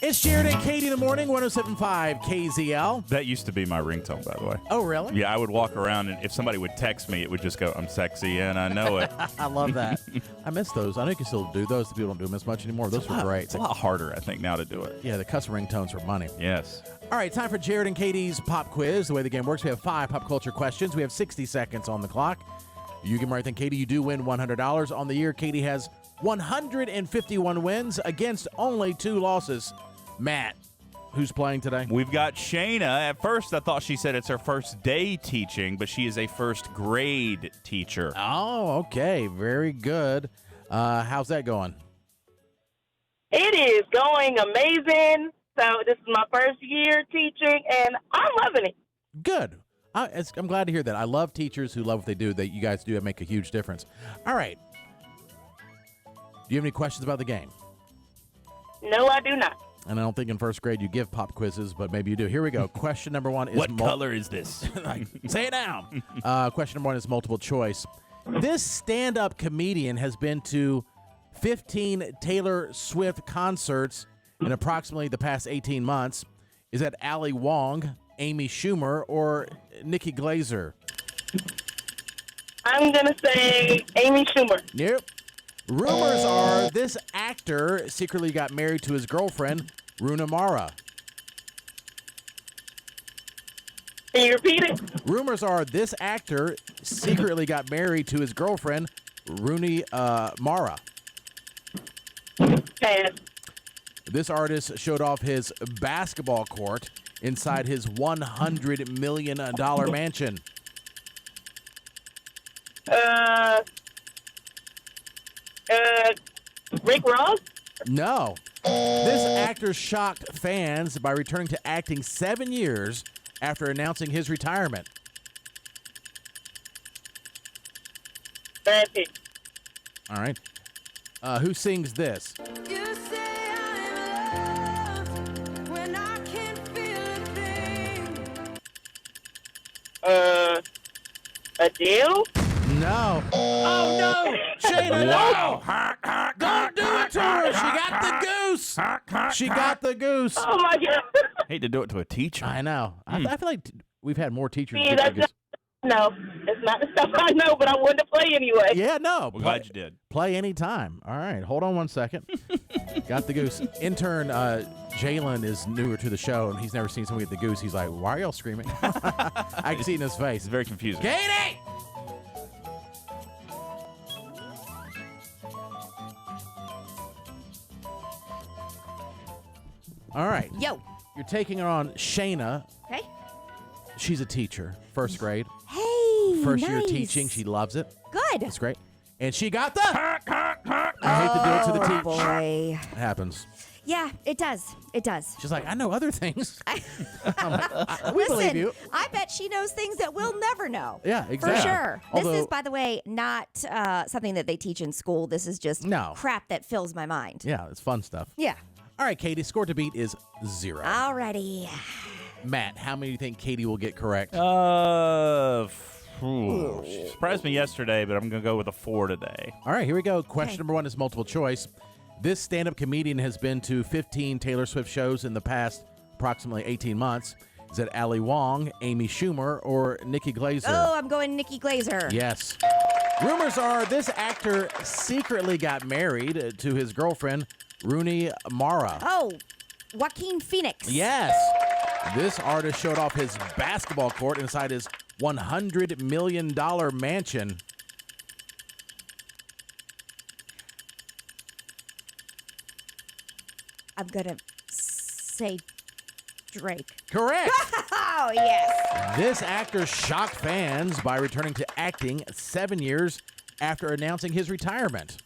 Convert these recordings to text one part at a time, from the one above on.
It's Jared and Katie in the morning, 107.5 KZL. That used to be my ringtone, by the way. Oh, really? Yeah, I would walk around, and if somebody would text me, it would just go, "I'm sexy, and I know it." I love that. I miss those. I know you can still do those. People don't do them as much anymore. Those were great. It's a lot harder, I think, now to do it. Yeah, the custom ringtones are money. Yes. All right, time for Jared and Katie's pop quiz. The way the game works, we have 5 pop culture questions. We have 60 seconds on the clock. You get them right, then Katie, you do win $100. On the year, Katie has 151 wins against only 2 losses. Matt, who's playing today? We've got Shayna. At first, I thought she said it's her first day teaching, but she is a first grade teacher. Oh, okay. Very good. How's that going? It is going amazing. So this is my first year teaching, and I'm loving it. Good. I'm glad to hear that. I love teachers who love what they do. That you guys do make a huge difference. All right. Do you have any questions about the game? No, I do not. And I don't think in first grade you give pop quizzes, but maybe you do. Here we go. Question number 1 is... What color is this? Say it now. Question number 1 is multiple choice. This stand-up comedian has been to 15 Taylor Swift concerts in approximately the past 18 months. Is that Ali Wong, Amy Schumer, or Nikki Glazer? I'm going to say Amy Schumer. Nope. Rumors are this actor secretly got married to his girlfriend, Rooney Mara. Can you repeat it? Rumors are this actor secretly got married to his girlfriend, Rooney Mara. Pass. This artist showed off his basketball court inside his $100 million mansion. Rick Ross? No. This actor shocked fans by returning to acting 7 years after announcing his retirement. Brad Pitt. All right. Who sings this? You say I'm loved when I can't feel a thing. Adele? No. Oh, no. Shayna, no. Don't do it to her. She got the goose. She got the goose. Oh, my God. Hate to do it to a teacher. I know. I feel like we've had more teachers. See, get the that's goose. no, it's not the stuff I know, but I wanted to play anyway. Yeah, no. We're glad you did. Play anytime. All right. Hold on one second. Got the goose. Intern Jalen is newer to the show, and he's never seen someone get the goose. He's like, why are y'all screaming? I can see it in his face. It's very confusing. Katie! All right. Yo. You're taking on Shayna. Hey. She's a teacher, first grade. Hey. First year nice. teaching. She loves it. Good. That's great. And she got the... I hate to do it to the teacher. Boy. It happens. Yeah, it does. It does. She's like, I know other things. we Listen, believe you. I bet she knows things that we'll never know. Yeah, For exactly. sure. Although- This is, by the way, not something that they teach in school. This is just No. crap that fills my mind. Yeah, it's fun stuff. Yeah. All right, Katie, score to beat is 0. Alrighty. Matt, how many do you think Katie will get correct? She surprised me yesterday, but I'm going to go with a 4 today. All right, here we go. Question Okay. number 1 is multiple choice. This stand-up comedian has been to 15 Taylor Swift shows in the past approximately 18 months. Is it Ali Wong, Amy Schumer, or Nikki Glazer? Oh, I'm going Nikki Glazer. Yes. Rumors are this actor secretly got married to his girlfriend, Rooney Mara. Oh, Joaquin Phoenix. Yes. This artist showed off his basketball court inside his $100 million mansion. I'm going to say Drake. Correct. Oh, yes. This actor shocked fans by returning to acting 7 years after announcing his retirement.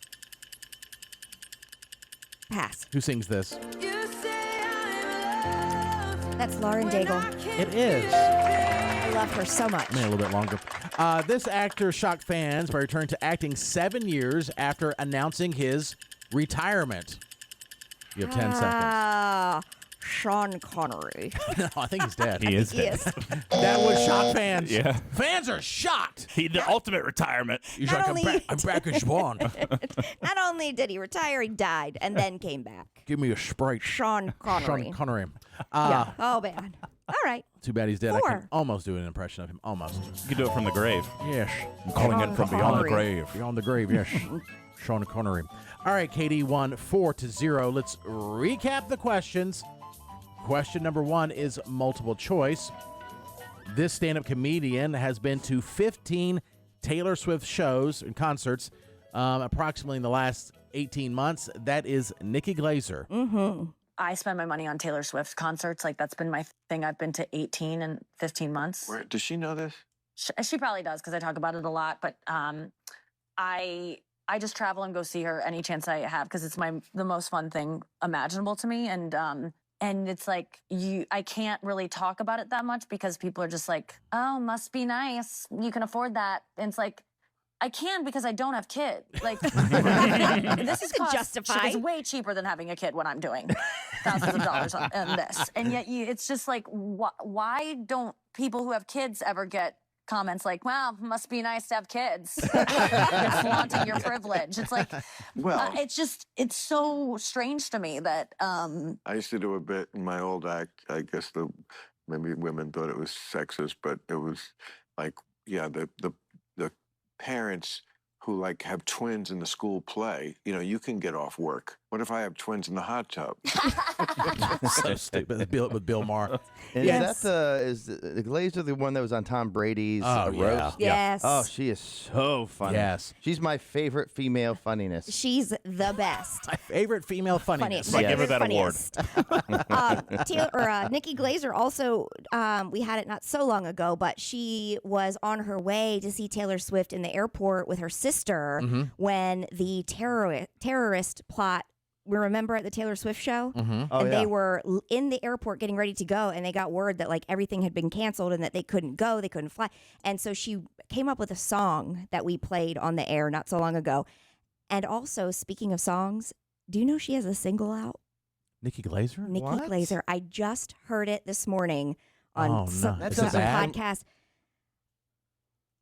Pass. Who sings this? You say I'm loved That's Lauren when I Daigle. can't It is. I love her so much. Maybe a little bit longer. This actor shocked fans by returning to acting 7 years after announcing his retirement. You have 10 seconds. Sean Connery. No, I think he's dead. He is. Yes. That would shock fans. Yeah. Fans are shocked. The ultimate retirement. He's Not like, only- I'm back as Bond. Not only did he retire, he died and then came back. Give me a Sprite. Sean Connery. Sean Connery. Yeah. Oh, man. All right. Too bad he's dead. I can 4. almost do an impression of him. Almost. You can do it from the grave. Yes. I'm calling in from beyond the Connery. grave. Beyond the grave, yes. Sean Connery. All right, Katie won 4-0. Let's recap the questions. Question number 1 is multiple choice. This stand-up comedian has been to 15 Taylor Swift shows and concerts approximately in the last 18 months. That is Nikki Glazer. Mm-hmm. I spend my money on Taylor Swift concerts. Like, that's been my thing. I've been to 18 and 15 months. Where, does she know this? She probably does because I talk about it a lot. But I just travel and go see her any chance I have because it's the most fun thing imaginable to me. And it's like I can't really talk about it that much because people are just like, oh, must be nice. You can afford that. And it's like, I can because I don't have kids. Like, this is justify. It's way cheaper than having a kid when I'm doing thousands of dollars on this. And yet it's just like, why don't people who have kids ever get comments like, wow, must be nice to have kids. You're flaunting your privilege. It's like, Well, it's so strange to me that, I used to do a bit in my old act. I guess maybe women thought it was sexist, but it was like, yeah, the parents who like have twins in the school play, you can get off work. What if I have twins in the hot tub? So stupid. With Bill Maher. And Yes. is the Glazer the one that was on Tom Brady's Oh, yeah. roast? Yes. Oh, she is so funny. Yes. She's my favorite female funniness. She's the best. My favorite female funniness. Funniest. Might give her that award. Nikki Glazer also, we had it not so long ago, but she was on her way to see Taylor Swift in the airport with her sister when the terrorist plot. We remember at the Taylor Swift show, Mm-hmm. Oh, and yeah. they were in the airport getting ready to go, and they got word that like everything had been canceled and that they couldn't go, they couldn't fly, and so she came up with a song that we played on the air not so long ago. And also, speaking of songs, do you know she has a single out? Nikki Glazer? Nikki What? Glazer. I just heard it this morning on Oh, no. some Is it bad? podcast.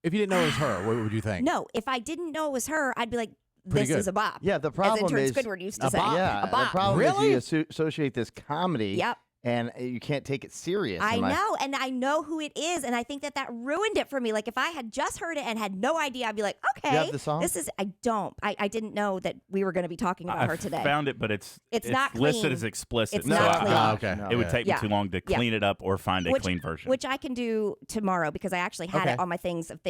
If you didn't know it was her, what would you think? No, if I didn't know it was her, I'd be like, Pretty this good. is a bop. Yeah, the As problem intern is Squidward used to a say. bop? Yeah, a the bop. problem Really? is you associate this comedy, Yep. and you can't take it serious. I in my- know, and I know who it is, and I think that ruined it for me. Like, if I had just heard it and had no idea, I'd be like, okay. You have the song? This is, I don't. I didn't know that we were going to be talking about I her today. found it, but it's not listed clean. as explicit. It's so not I- clean. Ah, okay. No. It would take Yeah. me too long to Yeah. clean it up or find a clean version. Which I can do tomorrow because I actually had Okay. it on my things of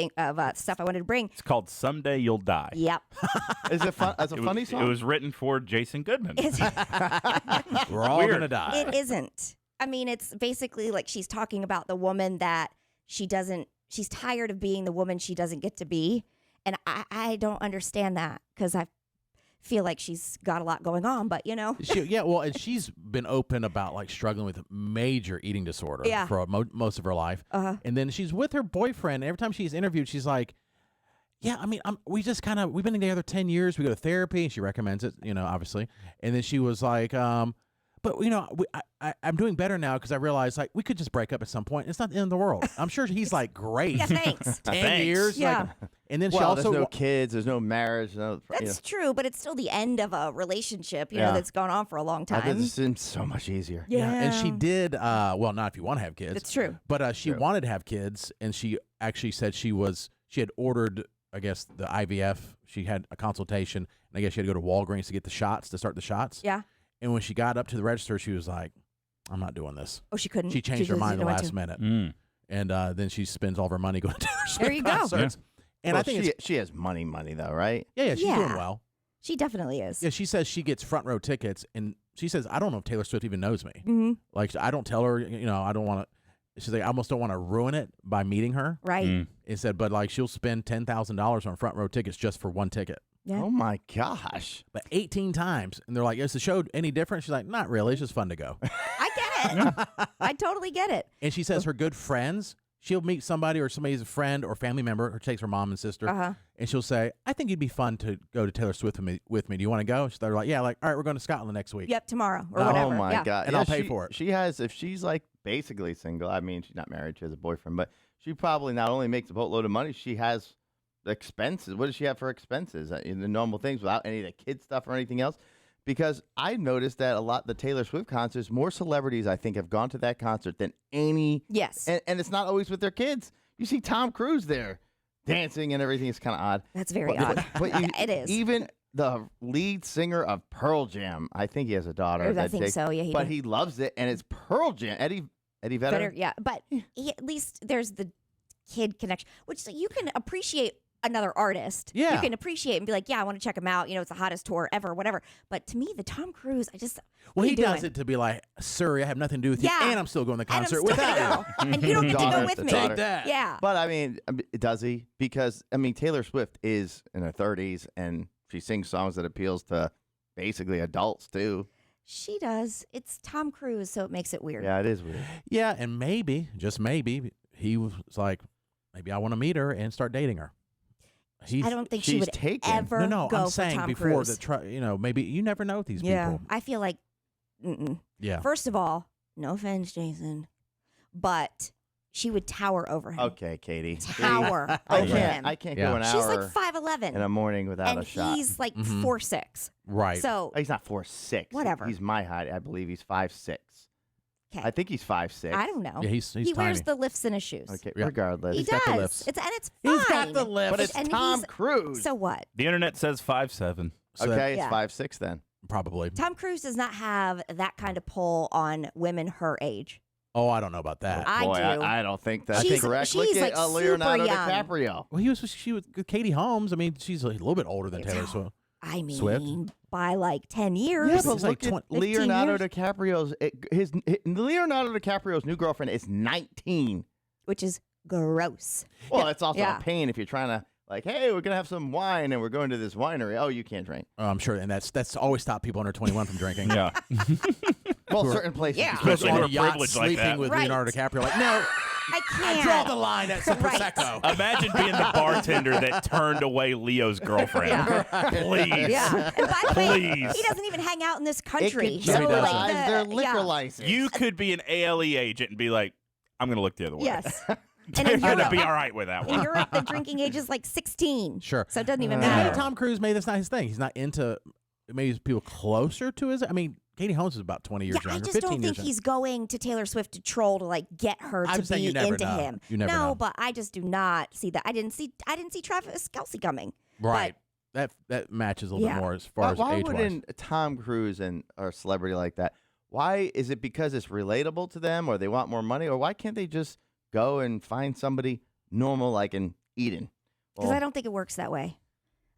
stuff I wanted to bring. It's called "Someday You'll Die." Yep. Is it fun? As a It funny was, song? It was written for Jason Goodman. We're all Weird. going to die. It isn't. I mean, it's basically like she's talking about the woman that she's tired of being the woman she doesn't get to be. And I don't understand that because I feel like she's got a lot going on, but and And she's been open about like struggling with major eating disorder Yeah. for most of her life. Uh-huh. And then she's with her boyfriend. And every time she's interviewed, she's like, yeah, I mean, we've been together 10 years. We go to therapy, and she recommends it, obviously. And then she was like, but I'm doing better now because I realized like we could just break up at some point. It's not the end of the world. I'm sure he's like great. yeah, thanks. 10 Thanks. years. Yeah. Like, and then she well, also there's no kids, there's no marriage. That's true, but it's still the end of a relationship, Yeah. that's gone on for a long I bet time. this seems so much easier. Yeah, and she did. Well, not if you want to have kids. It's true. But she wanted to have kids, and she actually said she had ordered, I guess, the IVF. She had a consultation, and I guess she had to go to Walgreens to get the shots, to start the shots. Yeah. And when she got up to the register, she was like, "I'm not doing this." Oh, she couldn't. She changed her just mind at the didn't want last to. minute, Mm. and then she spends all of her money going to Taylor Swift There you go. concerts. And Well, I think she has money though, right? she's doing Yeah. well. She definitely is. Yeah, she says she gets front row tickets, and she says, "I don't know if Taylor Swift even knows me. Mm-hmm. Like, I don't tell her, I don't want to." She's like, "I almost don't want to ruin it by meeting her." Right. Mm. It said, but like she'll spend $10,000 on front row tickets just for one ticket, Yeah. Oh my gosh. but 18 times. And they're like, "Is the show any different?" She's like, "Not really. It's just fun to go." I get it. I totally get it. And she says her good friends she'll meet somebody or somebody's a friend or family member or takes her mom and sister, and she'll say, I think it'd be fun to go to Taylor Swift with me. Do you want to go? They're like, yeah, like, all right, we're going to Scotland next week. Yep, tomorrow or whatever. Oh my yeah. God! And Yeah, I'll pay for it. She has, if she's like basically single. I mean, she's not married. She has a boyfriend, but she probably not only makes a boatload of money, she has expenses. What does she have for expenses? In the normal things without any of the kid stuff or anything else. Because I noticed that a lot the Taylor Swift concerts, more celebrities I think have gone to that concert than any. Yes. And it's not always with their kids. You see Tom Cruise there dancing and everything. It's kind of odd. That's very odd. But It is. Even the lead singer of Pearl Jam, I think he has a daughter. I think so. Yeah, but he loves it, and it's Pearl Jam. Eddie Vedder. Yeah, but at least there's the kid connection, which you can appreciate another artist. Yeah. You can appreciate and be like, yeah, I want to check him out. You know, it's the hottest tour ever, whatever. But to me, the Tom Cruise, Well, he does doing? it to be like, sorry, I have nothing to do with you, Yeah. and I'm still going to the And I'm concert still without gonna you. go. And you don't get to Daughter, go with the me. daughter. Take that. Yeah. But I mean, does he? Because I mean, Taylor Swift is in her 30s, and she sings songs that appeals to basically adults too. She does. It's Tom Cruise, so it makes it weird. Yeah, it is weird. Yeah, and maybe, just maybe, he was like, maybe I want to meet her and start dating her. I don't think she she's would taken. ever No, go I'm for saying Tom before Cruise. maybe you never know with these Yeah, people. I feel like, Yeah. first of all, no offense, Jason, but she would tower over him. Okay, Katie. Tower I over can't. him. I can't Yeah. go an She's hour like 5'11", in the morning without and a shot. he's like Mhm. 4'6". Right. So He's not 4'6". Whatever. He's my height. I believe he's 5'6". okay, I think he's 5'6". I don't know. yeah, he's he tiny. wears the lifts in his shoes. Okay, Yeah. regardless. He He's got the does. lifts. It's fine. He's got the lifts. But it's And Tom he's- Cruise. So what? The internet says 5'7". So okay, Yeah. it's 5'6" then. probably. Tom Cruise does not have that kind of pull on women her age. Oh, I don't know about that. I Boy, do. I don't think that's She's- correct. she's, Look at like, Leonardo super young. DiCaprio. Well, she was Katie Holmes. I mean, she's a little bit older than Taylor Swift. I mean, Swift? by like 10 years. Yeah, but It's like look at 15 Leonardo years. DiCaprio's Leonardo DiCaprio's new girlfriend is 19. Which is gross. Well, it's also Yeah. a pain if you're trying to like, hey, we're gonna have some wine and we're going to this winery. Oh, you can't drink. Oh, I'm sure, and that's always stopped people under 21 from drinking. Yeah. Well, certain places. Yeah. you can't Especially on who a are yacht privileged like sleeping that. with Right. Leonardo DiCaprio. Like, no, I can't. I draw the line at some Right. prosecco. Imagine being the bartender that turned away Leo's girlfriend. Yeah. Please. Yeah. And by the way, Please. he doesn't even hang out in this It country. could No, he doesn't. jeopardize like their the, liquor yeah. license. You could be an ALE agent and be like, I'm going to look the other way. Yes. And They're in going to Europe, be all right with that in one. Europe, the drinking age is like 16. Sure. So it doesn't even And maybe matter. Tom Cruise, maybe that's not his thing. He's not into maybe people closer to his. I mean, Katie Holmes is about 20 years Yeah, I younger, just 15 don't years think he's going to Taylor Swift to troll to like get her I'm to saying be you never into know. him. You never no, know. but I just do not see that. I didn't see Travis Kelce coming. Right. That matches a little Yeah. bit more as far as why age-wise. wouldn't Tom Cruise and or a celebrity like that? Why is it because it's relatable to them, or they want more money, or why can't they just go and find somebody normal like in Eden? Because I don't think it works that way.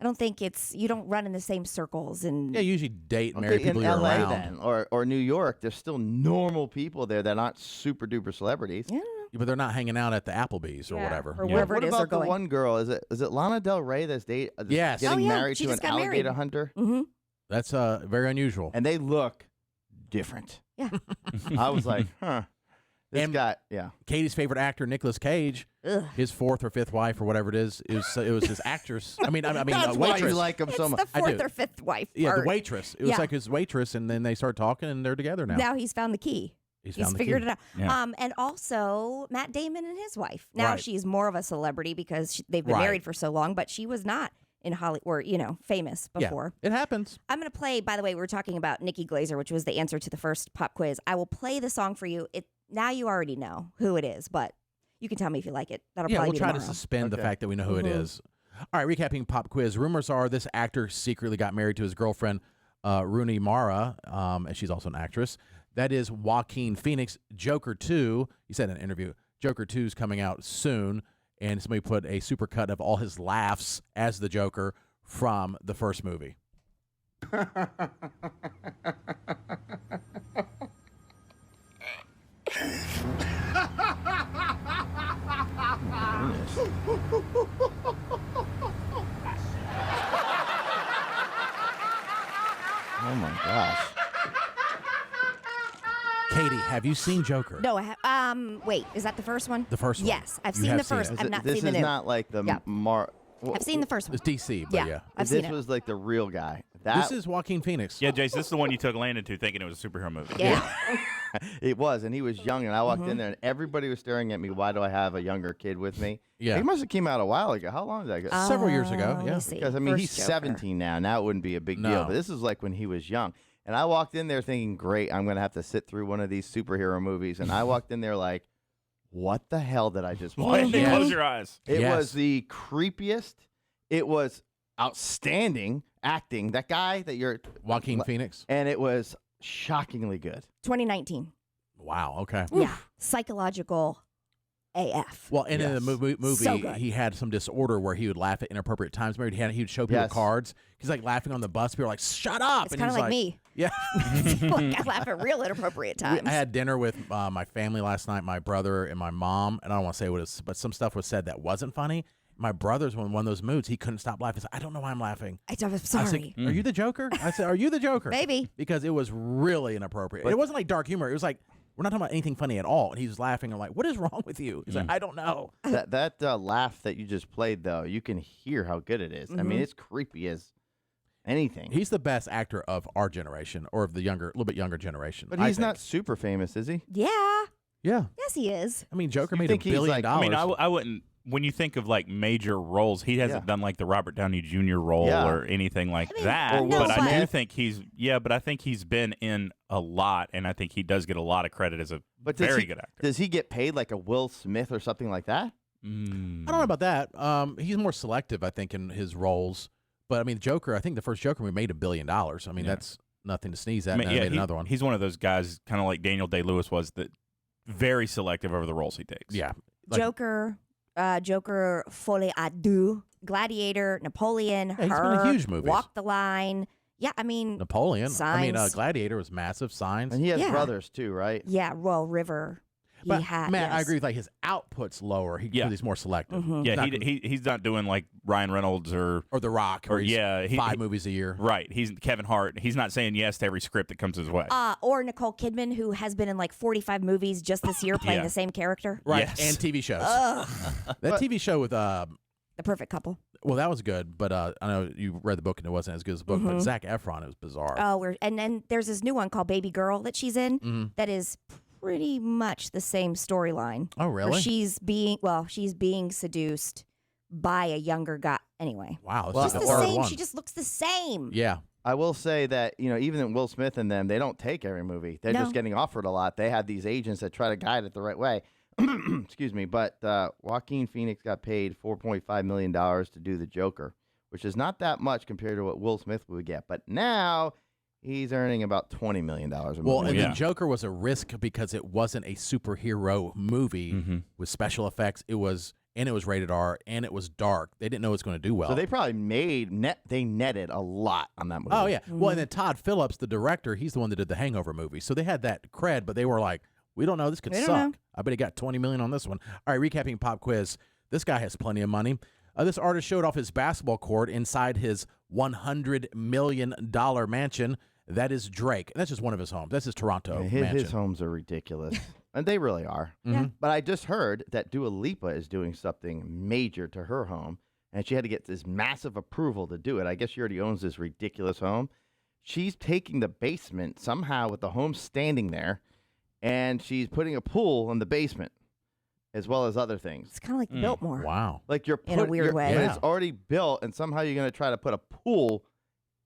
I don't think you don't run in the same circles and Yeah, you usually date and Okay, marry people in you're LA around. then, or New York, there's still normal people there that aren't super duper celebrities. yeah. But they're not hanging out at the Applebee's or Yeah, whatever. or Yeah. wherever What it is about they're the going. one girl? Is it Lana Del Rey that's Yes. getting Oh, yeah, married she to an just got alligator married. hunter? Mm-hmm. That's very unusual. And they look different. Yeah. I was like, huh. This And- guy, yeah. Katie's favorite actor, Nicolas Cage, Ugh. his fourth or fifth wife or whatever it is was his actress. I mean, That's waitress. why you like him It's so much. the I fourth do. or fifth wife. Yeah, the part. waitress. It was Yeah. like his waitress, and then they start talking, and they're together now. Now he's found the key. He's He's found the figured key. it out. Yeah. And also Matt Damon and his wife. Now Right. she's more of a celebrity because they've been Right. married for so long, but she was not in Hollywood or famous before. Yeah, it happens. I'm going to play, by the way, we were talking about Nikki Glazer, which was the answer to the first pop quiz. I will play the song for you. Now you already know who it is, but you can tell me if you like it. That'll Yeah, probably we'll be try to tomorrow. suspend the Okay. fact that we know who it Mhm. is. All right, recapping pop quiz. Rumors are this actor secretly got married to his girlfriend, Rooney Mara, and she's also an actress. That is Joaquin Phoenix. Joker 2, he said in an interview, Joker 2 is coming out soon, and somebody put a supercut of all his laughs as the Joker from the first movie. Oh my gosh. Katie, have you seen Joker? No, wait, is that the first one? The first one. Yes, I've You seen have the seen first. it. I've not This seen the is new. not like the Yeah. I've seen the first one. It's DC, but yeah. I've This seen it. was like the real guy. That This is Joaquin Phoenix. Yeah, Jace, this is the one you took Landon to thinking it was a superhero movie. Yeah. it was, and he was young, and I walked in there, and everybody was staring at me. Why do I have a younger kid with me? Yeah. He must have came out a while ago. How long did that go? Several years ago, Let yeah. me see. Because I mean, First he's Joker. 17 now. Now it wouldn't be a big deal, No. but this is like when he was young. And I walked in there thinking, great, I'm going to have to sit through one of these superhero movies. And I walked in there like, what the hell did I just watch? Landon, Yeah. close your eyes. It Yes. was the creepiest. It was outstanding acting. That guy that you're, Joaquin Phoenix. and it was shockingly good. 2019. Wow. Okay. Yeah. Psychological AF. Well, and in the Yes. movie, So good. he had some disorder where he would laugh at inappropriate times. Maybe he would show people Yes. cards. He's like laughing on the bus. People are like, "Shut up!" It's and kind of he's like me. Yeah. Like, I laugh at real inappropriate times. I had dinner with my family last night, my brother and my mom, and I don't want to say what it was, but some stuff was said that wasn't funny. My brother's in one of those moods. He couldn't stop laughing. He said, I don't know why I'm laughing. I'm I sorry. said, Are you the Joker? I said, Are you the Joker? Maybe. Because it was really inappropriate. It wasn't like dark humor. It was like, we're not talking about anything funny at all. And he was laughing. I'm like, what is wrong with you? He's like, I don't know. That laugh that you just played, though, you can hear how good it is. I mean, it's creepy as anything. He's the best actor of our generation or of the little bit younger generation. But I he's think. not super famous, is he? Yeah. Yeah. Yes, he is. I mean, Joker You made think $1 he's billion. like- I mean, I wouldn't. When you think of like major roles, he hasn't Yeah. done like the Robert Downey Jr. role Yeah. or anything like I mean, that. Or Will but I do Smith. think but I think he's been in a lot, and I think he does get a lot of credit as a But does very he, good actor. Does he get paid like a Will Smith or something like that? I don't know about that. He's more selective, I think, in his roles. But I mean, Joker. I think the first Joker we made $1 billion. I mean, Yeah. that's nothing to sneeze at. I mean, and I yeah, made another one. He's one of those guys, kind of like Daniel Day-Lewis was, that very selective over the roles he takes. Yeah. Like- Joker, Folie à Deux, Gladiator, Napoleon, Yeah, he's been in Her, huge movies. Walk the Line. Yeah, I mean, Napoleon. I mean, Signs. Gladiator was massive. Signs. And he has Yeah. brothers too, right? yeah, Royal River. But he had. Matt, I yes. agree with like his output's lower. He's more selective. Mhm. Yeah, Not- he's not doing like Ryan Reynolds or or The Rock, or he's yeah, 5 movies a year. right. He's Kevin Hart. He's not saying yes to every script that comes his way. Or Nicole Kidman, who has been in like 45 movies just this year playing Yeah. the same character. Right, Yes. and TV shows. Ugh. That TV show with The Perfect Couple. well, that was good, but I know you read the book and it wasn't as good as the book. But Mhm. Zac Efron, it was bizarre. Oh, and then there's this new one called Baby Girl that she's in Mhm. that is pretty much the same storyline. Oh, Where really? she's being seduced by a younger guy. Anyway, Wow, Well, it's just like the third same. one. She just looks the same. Yeah, I will say that, even in Will Smith and them, they don't take every movie. They're No. just getting offered a lot. They have these agents that try to guide it the right way. Excuse me. But Joaquin Phoenix got paid $4.5 million to do the Joker, which is not that much compared to what Will Smith would get. But now he's earning about $20 million a movie. Well, and Yeah. the Joker was a risk because it wasn't a superhero movie Mhm. with special effects. It was rated R, and it was dark. They didn't know it was going to do well. So they probably they netted a lot on that movie. Oh yeah. Well, and then Todd Phillips, the director, he's the one that did the Hangover movie. So they had that cred, but they were like, we don't know. This could We don't suck. know. I bet he got 20 million on this one. All right, recapping pop quiz. This guy has plenty of money. This artist showed off his basketball court inside his $100 million mansion. That is Drake. And that's just one of his homes. That's his Toronto His mansion. homes are ridiculous. And they really are. Yeah. But I just heard that Dua Lipa is doing something major to her home, and she had to get this massive approval to do it. I guess she already owns this ridiculous home. She's taking the basement somehow with the home standing there, and she's putting a pool in the basement, as well as other things. It's kind of like Biltmore. Wow. Like you're In a weird way. but Yeah. it's already built, and somehow you're going to try to put a pool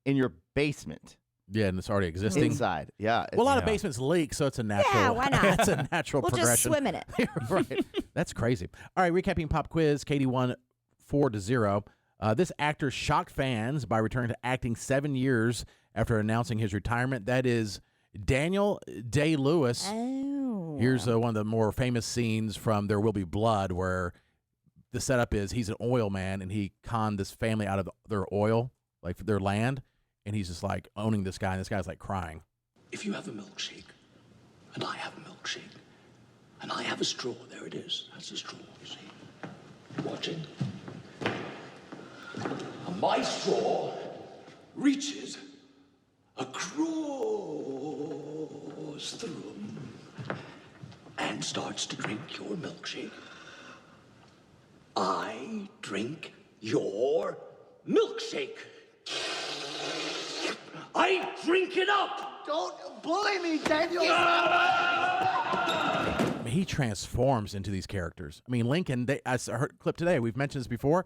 in your basement Yeah, and it's already existing. inside. Yeah. Well, a lot of Yeah. basements leak, so it's a natural. Yeah, why not? It's a natural We'll just progression. swim in it. Right. That's crazy. All right, recapping pop quiz. Katie won 4-0. This actor shocked fans by returning to acting 7 years after announcing his retirement. That is Daniel Day-Lewis. Oh. Here's one of the more famous scenes from There Will Be Blood, where the setup is he's an oil man and he conned this family out of their oil, like their land, and he's just like owning this guy, and this guy's like crying. If you have a milkshake, and I have a milkshake, and I have a straw, there it is. That's a straw, you see. Watch it. And my straw reaches across the room. starts to drink your milkshake, I drink your milkshake. I drink it up. Don't bully me, Daniel. I mean, he transforms into these characters. I mean, Lincoln, I heard a clip today. We've mentioned this before.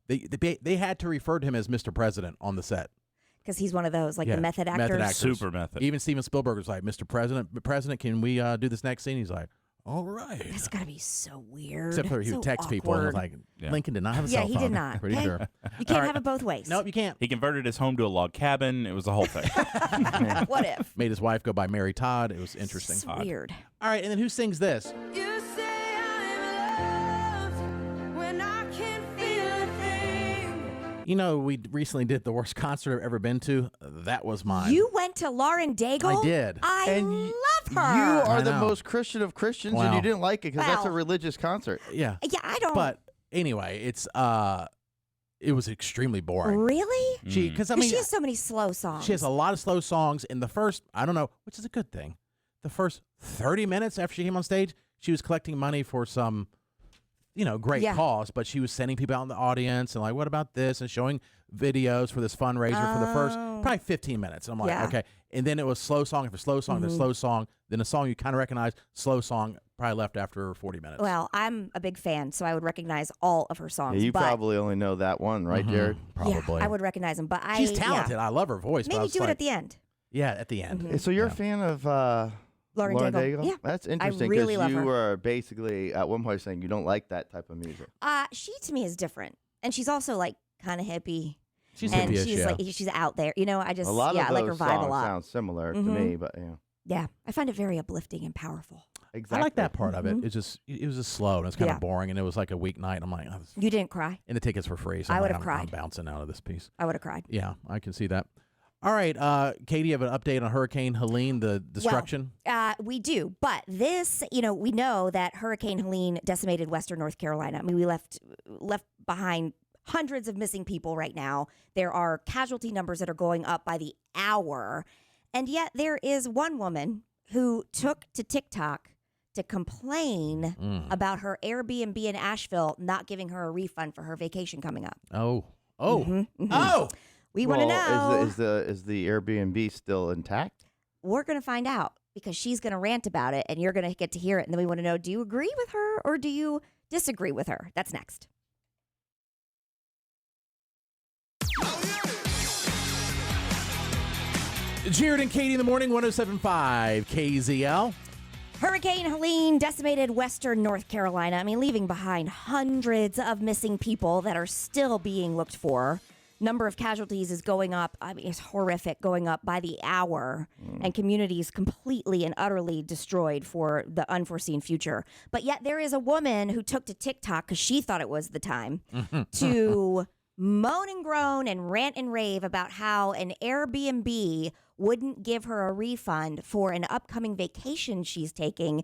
They had to refer to him as Mr. President on the set. Because he's one of those, like the method actors. Super method. Even Steven Spielberg was like, Mr. President, can we do this next scene? He's like, all right. That's got to be so weird. Except for he would text people and was like, Lincoln did not have a cell phone. Yeah, he did not. Pretty Okay. sure. You can't have it both ways. Nope, you can't. He converted his home to a log cabin. It was the whole thing. What if? Made his wife go by Mary Todd. It was interesting. It's weird. All right, and then who sings this? You say I'm loved when I can't feel a thing. You know, we recently did the worst concert I've ever been to. That was mine. You went to Lauren Daigle? I did. I love her. You are I the know. most Christian of Christians, and Wow. you didn't like it because that's a Well. religious concert. Yeah. Yeah, I don't. But anyway, it was extremely boring. Really? Because I 'Cause mean, she has so many slow songs. she has a lot of slow songs. In the first, I don't know, which is a good thing. The first 30 minutes after she came on stage, she was collecting money for some, great Yeah. cause. But she was sending people out in the audience and like, what about this? And showing videos for this fundraiser for the first probably 15 minutes. And I'm like, Yeah. okay. And then it was slow song after slow song, then slow song, then a song you kind of recognize, slow song, probably left after 40 minutes. Well, I'm a big fan, so I would recognize all of her songs. Yeah, you but probably only know that one, right, Jared? Probably. Yeah, I would recognize them, but She's talented. Yeah. I love her voice. but I Maybe was do it like, at the end. Yeah, at the end. So you're Yeah. a fan of Lauren Daigle. Yeah. That's interesting really love you her. were basically at one point saying you don't like that type of music. She to me is different, and she's also like kind of hippie. She's and hippie-ish, she's yeah. like she's out there. I just A lot I of like those her vibe a songs lot. sound similar to Mhm. me, but yeah, Yeah, I find it very uplifting and powerful. exactly. I like that part of it. It was just slow and it's kind Yeah. of boring and it was like a weeknight. And I'm like, You didn't cry. and the tickets were free. So I I'm would like, have I'm cried. bouncing out of this piece. I would have cried. Yeah, I can see that. All right, Katie, you have an update on Hurricane Helene, the destruction? We do, but this, we know that Hurricane Helene decimated Western North Carolina. I mean, we left behind hundreds of missing people right now. There are casualty numbers that are going up by the hour, and yet there is one woman who took to TikTok to complain about her Airbnb in Asheville not giving her a refund for her vacation coming up. Oh. We want to know. Is the Airbnb still intact? We're going to find out because she's going to rant about it and you're going to get to hear it. And then we want to know, do you agree with her or do you disagree with her? That's next. Jared and Katie in the morning, 107.5 KZL. Hurricane Helene decimated Western North Carolina. I mean, leaving behind hundreds of missing people that are still being looked for. Number of casualties is going up. I mean, it's horrific, going up by the hour, and communities completely and utterly destroyed for the unforeseen future. But yet there is a woman who took to TikTok because she thought it was the time to moan and groan and rant and rave about how an Airbnb wouldn't give her a refund for an upcoming vacation she's taking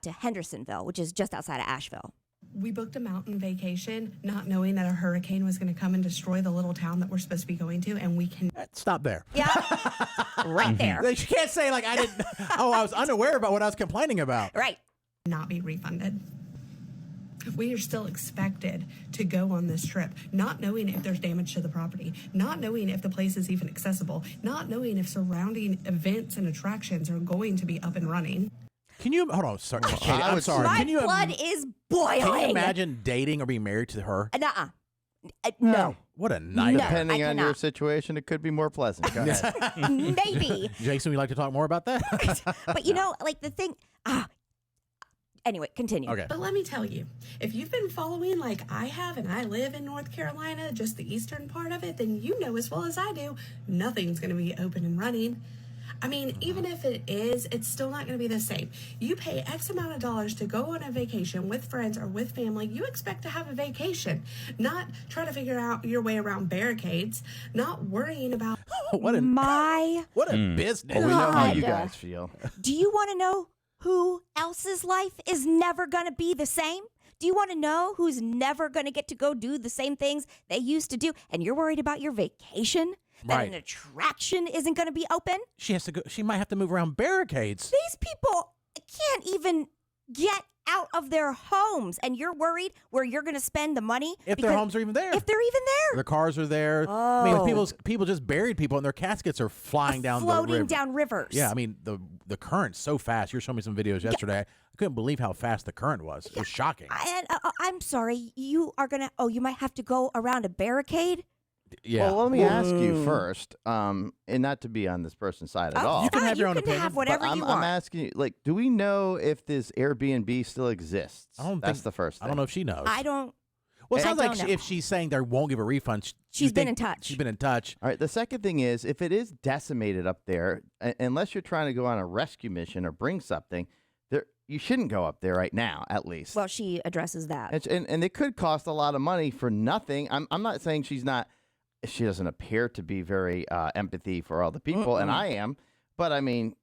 to Hendersonville, which is just outside of Asheville. We booked a mountain vacation not knowing that a hurricane was going to come and destroy the little town that we're supposed to be going to, and we can... Stop there. Yeah, right there. You can't say like I didn't. I was unaware about what I was complaining about. Right. not be refunded. We are still expected to go on this trip, not knowing if there's damage to the property, not knowing if the place is even accessible, not knowing if surrounding events and attractions are going to be up and running. Can you hold on? Sorry, Katie, I'm sorry. My Can you blood is boiling. Can you imagine dating or being married to her? Nuh-uh. No. What a night. Depending I on your cannot. situation, it could be more pleasant. Go ahead. Maybe. Jason, would you like to talk more about that? But you know, like the thing. Anyway, continue. Okay. But let me tell you, if you've been following like I have and I live in North Carolina, just the eastern part of it, then you know as well as I do, nothing's going to be open and running. I mean, even if it is, it's still not going to be the same. You pay X amount of dollars to go on a vacation with friends or with family. You expect to have a vacation, not try to figure out your way around barricades, not worrying about What a business. Well, we know how you God. guys feel. Do you want to know who else's life is never going to be the same? Do you want to know who's never going to get to go do the same things they used to do? And you're worried about your vacation? That Right. an attraction isn't going to be open? She has to go. She might have to move around barricades. These people can't even get out of their homes, and you're worried where you're going to spend the money If their homes are even there. If they're even there. Their cars are there. Oh. I mean, people just buried people, and their caskets are flying down the river. Floating down rivers. Yeah, I mean, the current's so fast. You were showing me some videos yesterday. I couldn't believe how fast the current was. It was shocking. I'm sorry. You are going to, you might have to go around a barricade? Yeah. Well, let me ask you first, and not to be on this person's side at all. You can have your own You can opinion. have whatever I'm, you I'm want. asking you, like, do we know if this Airbnb still exists? That's the first thing. I don't know if she knows. I don't. Well, it sounds I like don't know. if she's saying they won't give a refund, She's been in touch. She's been in touch. All right. The second thing is, if it is decimated up there, unless you're trying to go on a rescue mission or bring something, you shouldn't go up there right now, at least. Well, she addresses that. And it could cost a lot of money for nothing. I'm not saying she doesn't appear to be very empathy for all the people, and I am. But I mean,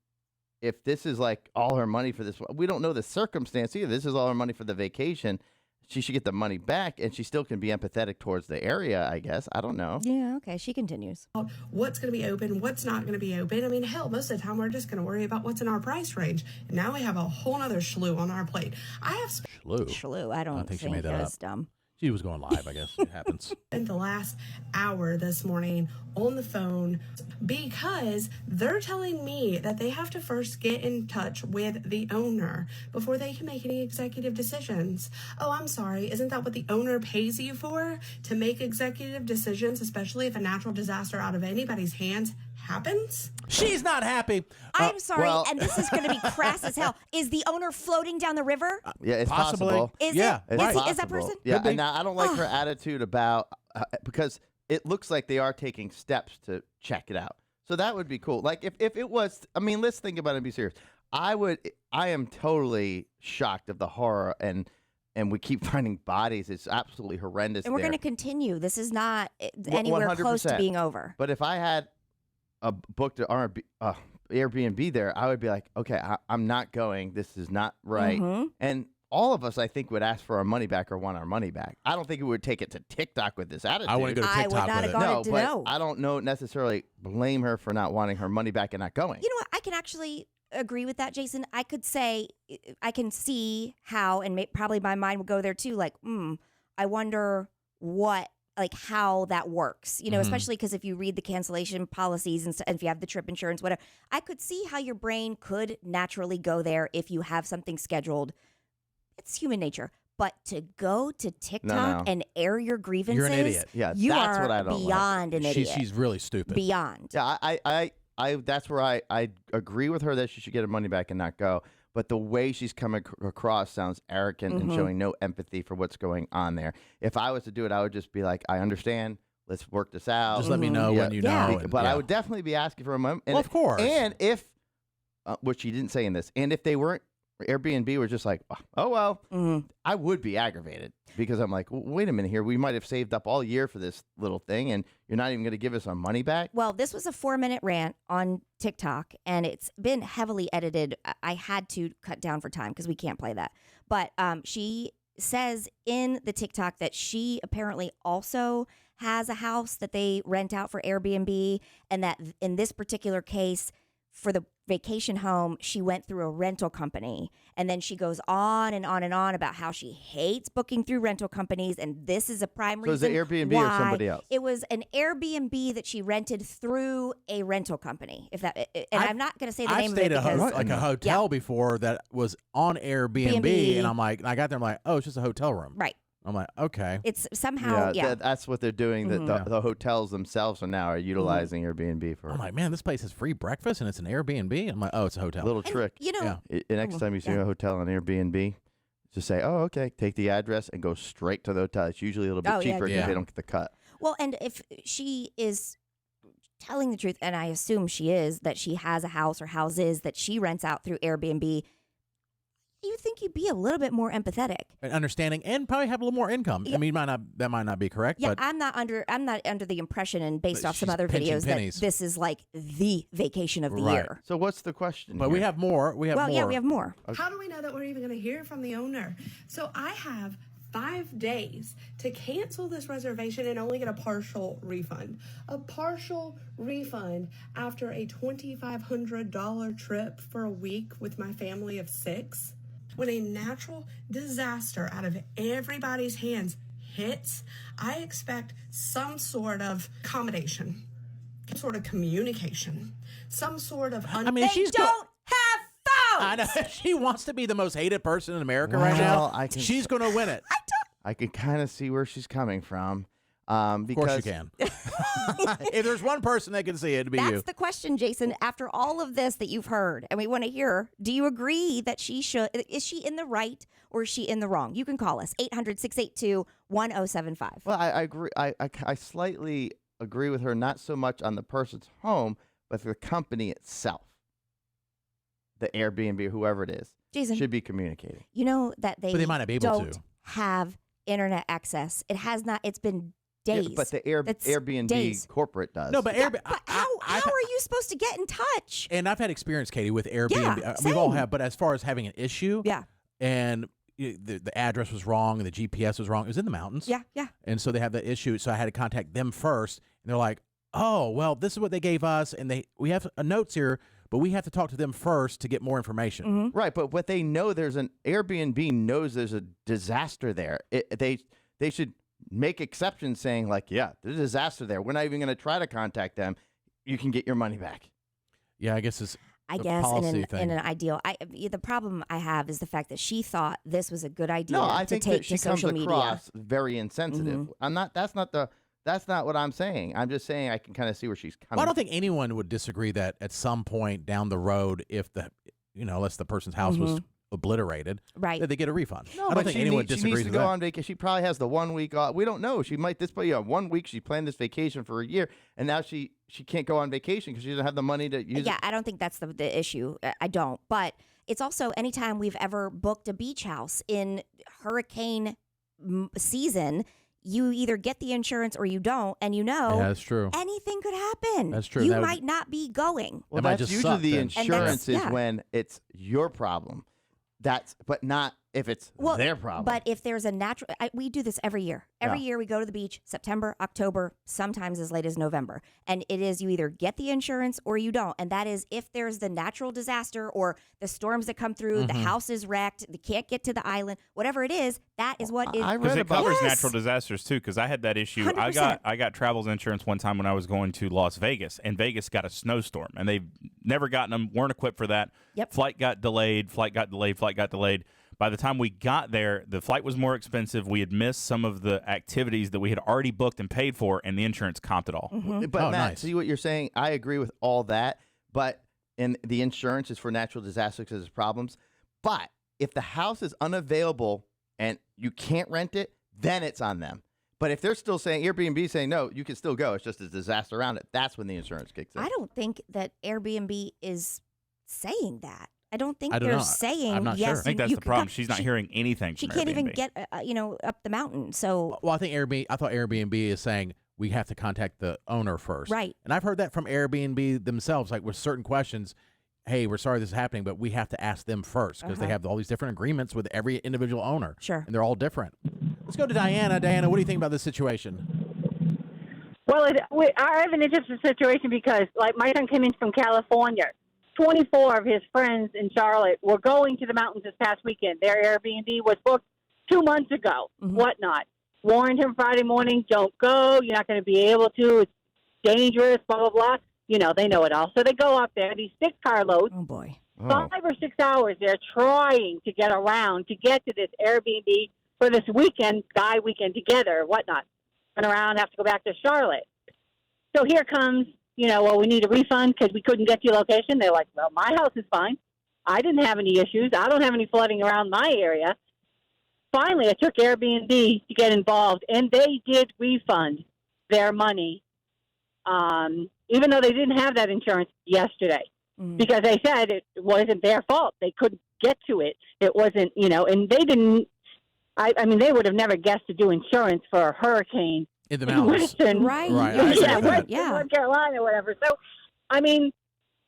if this is like all her money for this, we don't know the circumstance either. This is all her money for the vacation. She should get the money back, and she still can be empathetic towards the area, I guess. I don't know. Yeah, okay. She continues. What's going to be open, what's not going to be open. I mean, hell, most of the time we're just going to worry about what's in our price range. And now we have a whole other slew on our plate. I have Shlew. I don't think she made that that's up. dumb. She was going live, I guess. It happens. spent the last hour this morning on the phone because they're telling me that they have to first get in touch with the owner before they can make any executive decisions. Oh, I'm sorry. Isn't that what the owner pays you for? To make executive decisions, especially if a natural disaster out of anybody's hands happens? She's not happy. I'm sorry, and this is going to be crass as hell. Is the owner floating down the river? Yeah, it's Possibly. possible. Is Yeah, it? It's Is, he, is that possible. person? Yeah, and I don't like her attitude about because it looks like they are taking steps to check it out. So that would be cool. Like if it was, I mean, let's think about it and be serious. I am totally shocked of the horror and we keep finding bodies. It's absolutely horrendous. And we're there. going to continue. This is not anywhere close to 100%. being over. But if I had booked an Airbnb there, I would be like, okay, I'm not going. This is not right. Mm-hmm. And all of us, I think, would ask for our money back or want our money back. I don't think we would take it to TikTok with this attitude. I wouldn't go to I would TikTok not with have it. gone No, to but know. I don't necessarily blame her for not wanting her money back and not going. You know what? I can actually agree with that, Jason. I could say I can see how, and probably my mind would go there too. Like, I wonder how that works. You know, Mhm. especially because if you read the cancellation policies and if you have the trip insurance, whatever, I could see how your brain could naturally go there if you have something scheduled. It's human nature. But to go to TikTok and air your grievances, You're an idiot. Yeah, you that's are what I don't like. beyond an idiot. She's really stupid. Beyond. Yeah, I that's where I agree with her that she should get her money back and not go. But the way she's coming across sounds arrogant and showing no empathy for what's going on there. If I was to do it, I would just be like, I understand. Let's work this out. Just let me know when you know. and- But I yeah. would definitely be asking for a money. Well, of course. And if, which she didn't say in this, and if they weren't, Airbnb were just like, oh, well, I would be aggravated because I'm like, wait a minute here. We might have saved up all year for this little thing, and you're not even going to give us our money back? Well, this was a 4-minute rant on TikTok, and it's been heavily edited. I had to cut down for time because we can't play that. But she says in the TikTok that she apparently also has a house that they rent out for Airbnb, and that in this particular case, for the vacation home, she went through a rental company. And then she goes on and on and on about how she hates booking through rental companies. And this is a prime So is it reason Airbnb why. or somebody else? It was an Airbnb that she rented through a rental company. If that, and I'm not going to say the I've name of it stayed at because a hotel before that was on Airbnb, B&B. and I'm like, I got there, I'm like, oh, it's just a hotel room. right. I'm like, okay. It's somehow that's what they're doing. The hotels themselves are now utilizing Airbnb for I'm like, man, this place has free breakfast and it's an Airbnb. I'm like, oh, it's a hotel. little trick. you know, Next time you see a hotel on Airbnb, just say, oh, okay, take the address and go straight to the hotel. It's usually a little bit Oh, yeah, cheaper because yeah. they don't get the cut. well, and if she is telling the truth, and I assume she is, that she has a house or houses that she rents out through Airbnb, you think you'd be a little bit more empathetic. And understanding and probably have a little more income. I mean, that might not be correct, Yeah, but I'm not under the impression, and based But off some she's other pinching videos, pennies. that this is like the vacation of the Right. year. So what's the question? we here? have more. We have Well, more. yeah, we have more. How do we know that we're even going to hear from the owner? So I have 5 days to cancel this reservation and only get a partial refund. A partial refund after a $2,500 trip for a week with my family of 6. When a natural disaster out of everybody's hands hits, I expect some sort of accommodation, some sort of communication, some sort of... They don't have phones! I know. She wants to be the most hated person in America right now. She's going to win it. I can kind of see where she's coming from. Of Because course you can. If there's one person that can see it, it'd be you. That's the question, Jason. After all of this that you've heard, and we want to hear, do you agree that is she in the right or is she in the wrong? You can call us, 800-682-1075. Well, I agree. I slightly agree with her, not so much on the person's home, but the company itself, the Airbnb, whoever it is, Jason, should be communicating. You know that But they might not be able don't to. have internet access. It has not. It's been days. Yeah, but the That's Airbnb days. corporate does. No, but Yeah, Airbnb. but how are you supposed to get in touch? And I've had experience, Katie, with Airbnb. Yeah, We all same. have. But as far as having an issue, Yeah. and the address was wrong and the GPS was wrong. It was in the mountains. Yeah. And so they have that issue. So I had to contact them first. And they're like, oh, well, this is what they gave us. And we have notes here, but we have to talk to them first to get more information. Mm-hmm. Right, but what they know, there's an Airbnb knows there's a disaster there. They should make exceptions saying like, yeah, there's a disaster there. We're not even going to try to contact them. You can get your money back. Yeah, I guess it's I the guess policy in thing. an ideal, the problem I have is the fact that she thought this was a good idea No, I to think take that she to comes social media. across very insensitive. Mhm. I'm not. That's not what I'm saying. I'm just saying I can kind of see where she's coming. Well, I don't think anyone would disagree that at some point down the road, if unless the person's house was obliterated, Right. that they get a refund. No, I don't but think she anyone she disagrees needs to with go that. on vacation. She probably has the 1 week off. We don't know. She might 1 week she planned this vacation for a year, and now she can't go on vacation because she doesn't have the money to use. Yeah, I don't think that's the issue. I don't. But it's also anytime we've ever booked a beach house in hurricane season, you either get the insurance or you don't, and Yeah, that's true. anything could happen. That's true. You That would- might not be going. Well, That might that's just usually suck the then. And that's- insurance is yeah. when it's your problem. But not if it's Well, their problem. But if there's a natural, we do this every year. Every year we go to the beach, September, October, sometimes as late as November. And it is you either get the insurance or you don't. And that is if there's the natural disaster or the storms that come through, the house is wrecked, they can't get to the island, whatever it is, that is what is. I Because read it about covers Yes. natural disasters too. Because I had that issue. 100%. I got travel's insurance one time when I was going to Las Vegas, and Vegas got a snowstorm, and they've never gotten them. Weren't equipped for that. Yep. Flight got delayed. By the time we got there, the flight was more expensive. We had missed some of the activities that we had already booked and paid for, and the insurance comped it all. But Oh, Matt, nice. see what you're saying? I agree with all that, but the insurance is for natural disasters because there's problems. But if the house is unavailable and you can't rent it, then it's on them. But if they're still saying Airbnb saying no, you can still go. It's just a disaster around it. That's when the insurance kicks in. I don't think that Airbnb is saying that. I don't think I don't they're know. saying I'm not yes. sure. I think that's you the can problem. come. She's not hearing anything. She from can't even Airbnb. get up the mountain. So Well, I thought Airbnb is saying we have to contact the owner first. Right. And I've heard that from Airbnb themselves, like with certain questions. Hey, we're sorry this is happening, but we have to ask them first because they have all these different agreements with every individual owner. Sure. And they're all different. Let's go to Diana. Diana, what do you think about this situation? Well, I have an interesting situation because, like, my son came in from California. 24 of his friends in Charlotte were going to the mountains this past weekend. Their Airbnb was booked 2 months ago, whatnot. Warned him Friday morning, don't go. You're not going to be able to. It's dangerous, blah, blah, blah. You know, they know it all. So they go up there, these 6 carloads. Oh, boy. 5 or 6 hours they're trying to get around to get to this Airbnb for this weekend, guy weekend together, whatnot. Run around, have to go back to Charlotte. So here comes, well, we need a refund because we couldn't get to your location. They're like, well, my house is fine. I didn't have any issues. I don't have any flooding around my area. Finally, I took Airbnb to get involved, and they did refund their money, even though they didn't have that insurance yesterday. Because they said it wasn't their fault. They couldn't get to it. It wasn't, and they didn't. I mean, they would have never guessed to do insurance for a hurricane In the mountains. Western, Right. Right, I agree yeah, with that. Western North Carolina or whatever. So, I mean,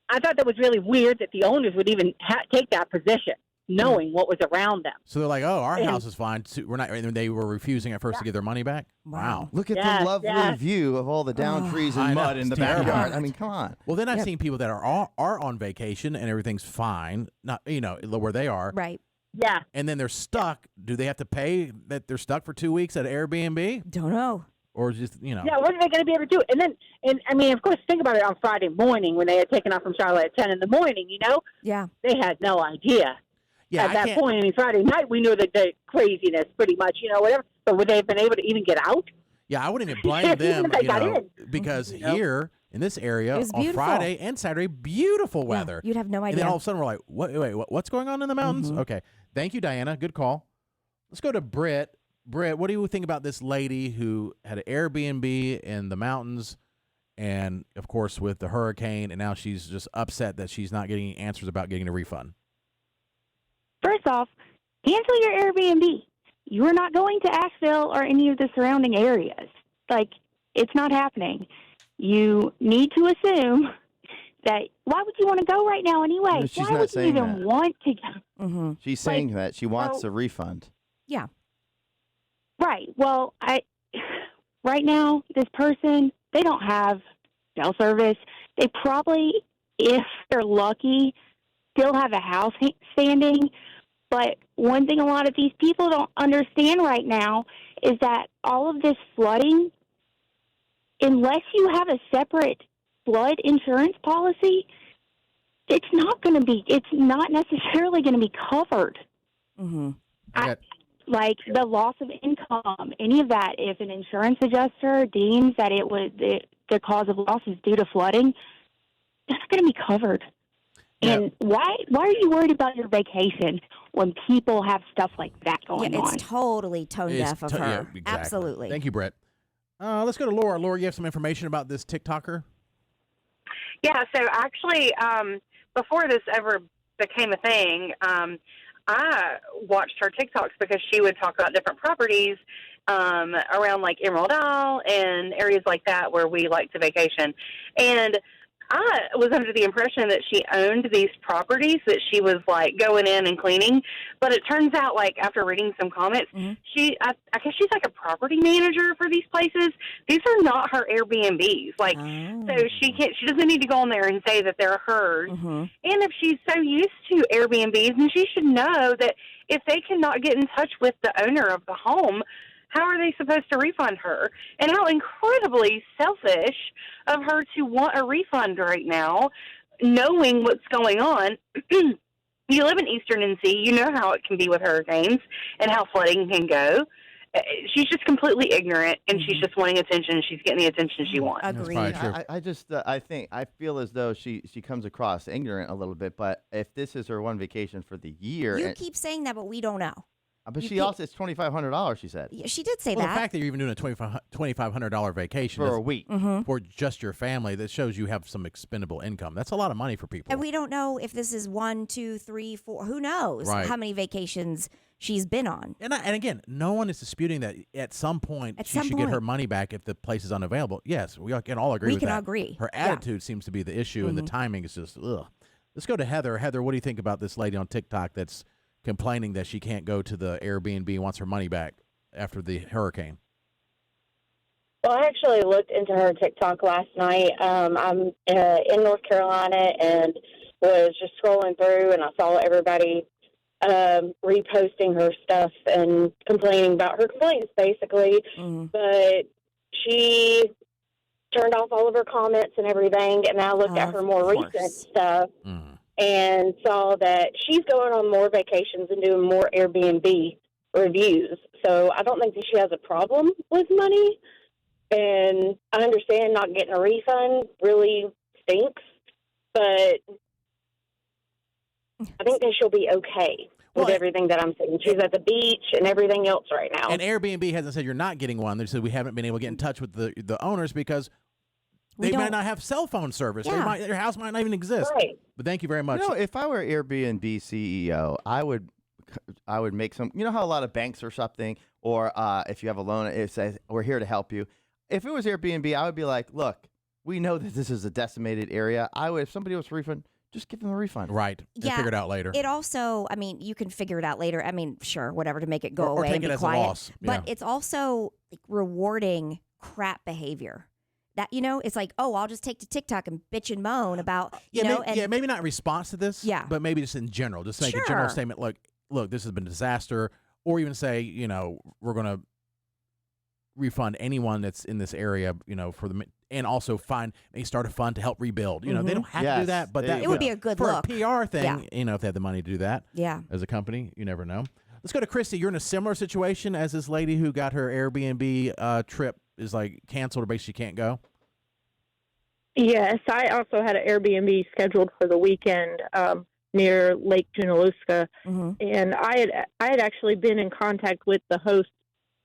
I thought that was really weird that the owners would even take that position, knowing what was around them. So they're like, oh, our Yeah. house is fine. So we're not. And they were refusing at first to give their money back. Wow. Look at Yes, the lovely yes. view of all the down trees I and know, mud in it's the terrible. backyard. I mean, come on. Well, then I've seen people that are on vacation and everything's fine. Not where they are. Right. Yeah. and then they're stuck. Do they have to pay that they're stuck for 2 weeks at Airbnb? Don't know. Or just, Yeah, what are they going to be able to do? And I mean, of course, think about it on Friday morning when they had taken off from Charlotte at 10 in the morning, Yeah. They had no idea. Yeah, At I that can't- point, I mean, Friday night, we knew that the craziness pretty much, whatever. But would they have been able to even get out? Yeah, I wouldn't even blame them, They got in. because here in this area It was on beautiful. Friday and Saturday, beautiful weather. You'd have no And idea. then all of a sudden we're like, wait, what's going on in the mountains? Mhm. Okay, thank you, Diana. Good call. Let's go to Britt. Britt, what do you think about this lady who had an Airbnb in the mountains, and of course with the hurricane, and now she's just upset that she's not getting answers about getting a refund? First off, cancel your Airbnb. You are not going to Asheville or any of the surrounding areas. Like, it's not happening. You need to assume that, why would you want to go right now anyway? No, she's why not would you saying even that. want to go? Mm-hmm. She's saying that she wants well- a refund. Yeah. Right. Well, right now, this person, they don't have cell service. They probably, if they're lucky, still have a house standing. But one thing a lot of these people don't understand right now is that all of this flooding, unless you have a separate flood insurance policy, it's not necessarily going to be covered. Mm-hmm. Like the loss of income, any of that, if an insurance adjuster deems that the cause of loss is due to flooding, that's going to be covered. Yeah. And why are you worried about your vacation when people have stuff like that going Yeah, on? it's totally tone deaf of her. Yeah, exactly. Absolutely. Thank you, Britt. Let's go to Laura. Laura, you have some information about this TikToker? Yeah, so actually, before this ever became a thing, I watched her TikToks because she would talk about different properties around like Emerald Isle and areas like that where we like to vacation. And I was under the impression that she owned these properties that she was like going in and cleaning, but it turns out, like after reading some comments, I guess she's like a property manager for these places. These are not her Airbnbs. Like, so she doesn't need to go on there and say that they're hers. And if she's so used to Airbnbs, then she should know that if they cannot get in touch with the owner of the home, how are they supposed to refund her? And how incredibly selfish of her to want a refund right now, knowing what's going on. You live in Eastern NC. You know how it can be with hurricanes and how flooding can go. She's just completely ignorant, and she's just wanting attention, and she's getting the attention she wants. Agreed. I feel as though she comes across ignorant a little bit, but if this is her one vacation for the year. You keep saying that, but we don't know. But You she keep- also, it's $2,500, she said. Yeah, she did say Well, that. the fact that you're even doing a $2,500 vacation For is- a week. for just your family, that shows you have some expendable income. That's a lot of money for people. And we don't know if this is 1, 2, 3, 4. Who knows Right. how many vacations she's been on? And again, no one is disputing that at some point At she some should get her point. money back if the place is unavailable. Yes, we all can all agree We with can that. agree. Her Yeah. attitude seems to be the issue, and the Mhm. timing is just, ugh. Let's go to Heather. Heather, what do you think about this lady on TikTok that's complaining that she can't go to the Airbnb and wants her money back after the hurricane? Well, I actually looked into her TikTok last night. I'm in North Carolina and was just scrolling through, and I saw everybody reposting her stuff and complaining about her complaints, basically. But she turned off all of her comments and everything, and I looked at her more recent stuff and saw that she's going on more vacations and doing more Airbnb reviews. So I don't think that she has a problem with money. And I understand not getting a refund really stinks, but I think that she'll be okay with everything that I'm saying. She's at the beach and everything else right now. And Airbnb hasn't said you're not getting one. They said we haven't been able to get in touch with the owners because they might not have cell phone service. Yeah. Their house might not even exist. Right. But thank you very much. You know, if I were Airbnb CEO, I would make some. You know how a lot of banks or something, or if you have a loan, it says we're here to help you. If it was Airbnb, I would be like, look, we know that this is a decimated area. If somebody wants a refund, just give them a refund. Right. And figure it out later. It also, I mean, you can figure it out later. I mean, sure, whatever, to make it go Or away take and it be as a quiet. loss. But Yeah. it's also like rewarding crap behavior. That, you know, it's like, oh, I'll just take to TikTok and bitch and moan about, you know, maybe not in response to this. Yeah. But maybe just in general, just make a general Sure. statement. Look, look, this has been a disaster, or even say, we're going to refund anyone that's in this area, and also start a fund to help rebuild. They don't have to do that, but that it would be a good for look. a PR thing. Yeah. If they have the money to do that. Yeah. As a company, you never know. Let's go to Christy. You're in a similar situation as this lady who got her Airbnb trip is canceled or basically can't go. Yes, I also had an Airbnb scheduled for the weekend near Lake Junaluska, and I had actually been in contact with the host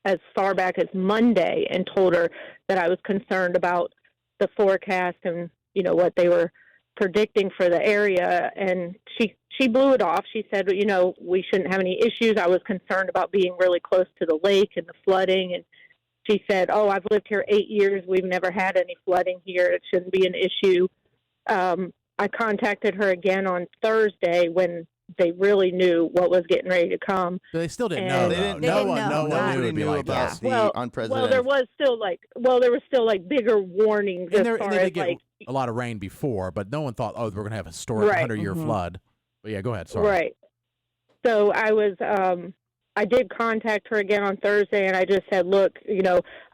as far back as Monday and told her that I was concerned about the forecast and what they were predicting for the area, and she blew it off. She said, we shouldn't have any issues. I was concerned about being really close to the lake and the flooding, and she said, I've lived here 8 years. We've never had any flooding here. It shouldn't be an issue. I contacted her again on Thursday when they really knew what was getting ready to come. But they still didn't know. No one knew it would be like about that. the unprecedented. There was still bigger warnings And as far they as did get a lot of rain before, but no one thought, we're going to have a historic 100-year flood. But yeah, go ahead. Sorry. Right. So I did contact her again on Thursday, and I just said, look,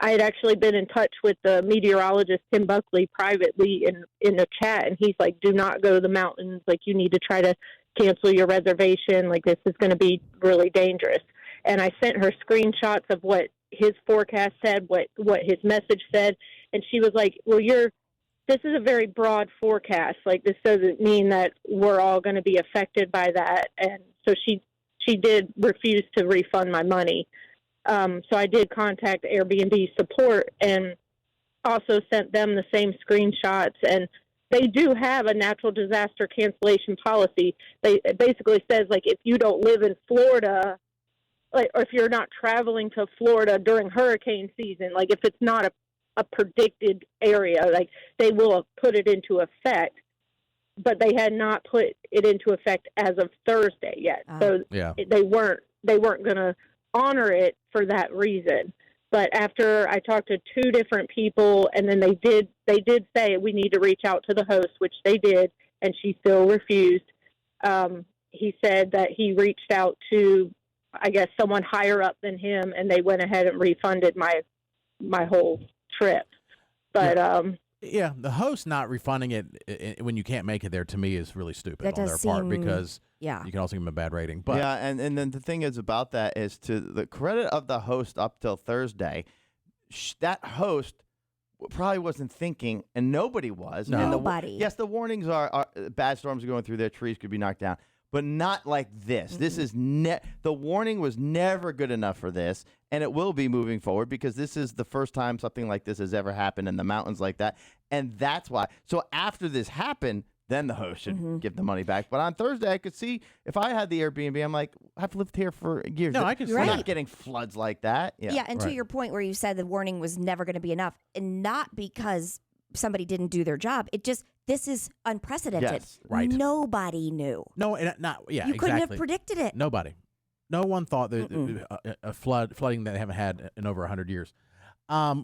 I had actually been in touch with the meteorologist, Tim Buckley, privately in the chat, and he's like, do not go to the mountains. You need to try to cancel your reservation. This is going to be really dangerous. And I sent her screenshots of what his forecast said, what his message said, and she was like, well, this is a very broad forecast. This doesn't mean that we're all going to be affected by that. And so she did refuse to refund my money. So I did contact Airbnb support and also sent them the same screenshots. And they do have a natural disaster cancellation policy. It basically says, if you don't live in Florida, or if you're not traveling to Florida during hurricane season, if it's not a predicted area, they will put it into effect. But they had not put it into effect as of Thursday yet. They weren't going to honor it for that reason. But after I talked to two different people, and then they did say we need to reach out to the host, which they did, and she still refused. He said that he reached out to, I guess, someone higher up than him, and they went ahead and refunded my whole trip. But yeah, the host not refunding it when you can't make it there, to me, is really stupid on their part, because you can also give them a bad rating. But yeah, and then the thing is about that is, to the credit of the host up till Thursday, that host probably wasn't thinking, and nobody was. No. And Nobody. Yes, the warnings are bad storms are going through there, trees could be knocked down. But not like this. Mm-hmm. This is the warning was never good enough for this, and it will be moving forward, because this is the first time something like this has ever happened in the mountains like that, and that's why. So after this happened, then the host should give the money back. But on Thursday, I could see, if I had the Airbnb, I'm like, I've lived here for years. No, I can see We're that. not getting floods like that. Yeah, and to your point where you said the warning was never going to be enough, and not because somebody didn't do their job. This is unprecedented. Yes, right. Nobody knew. No, and you couldn't have predicted it. Nobody. No one thought that a flooding that they haven't had in over 100 years.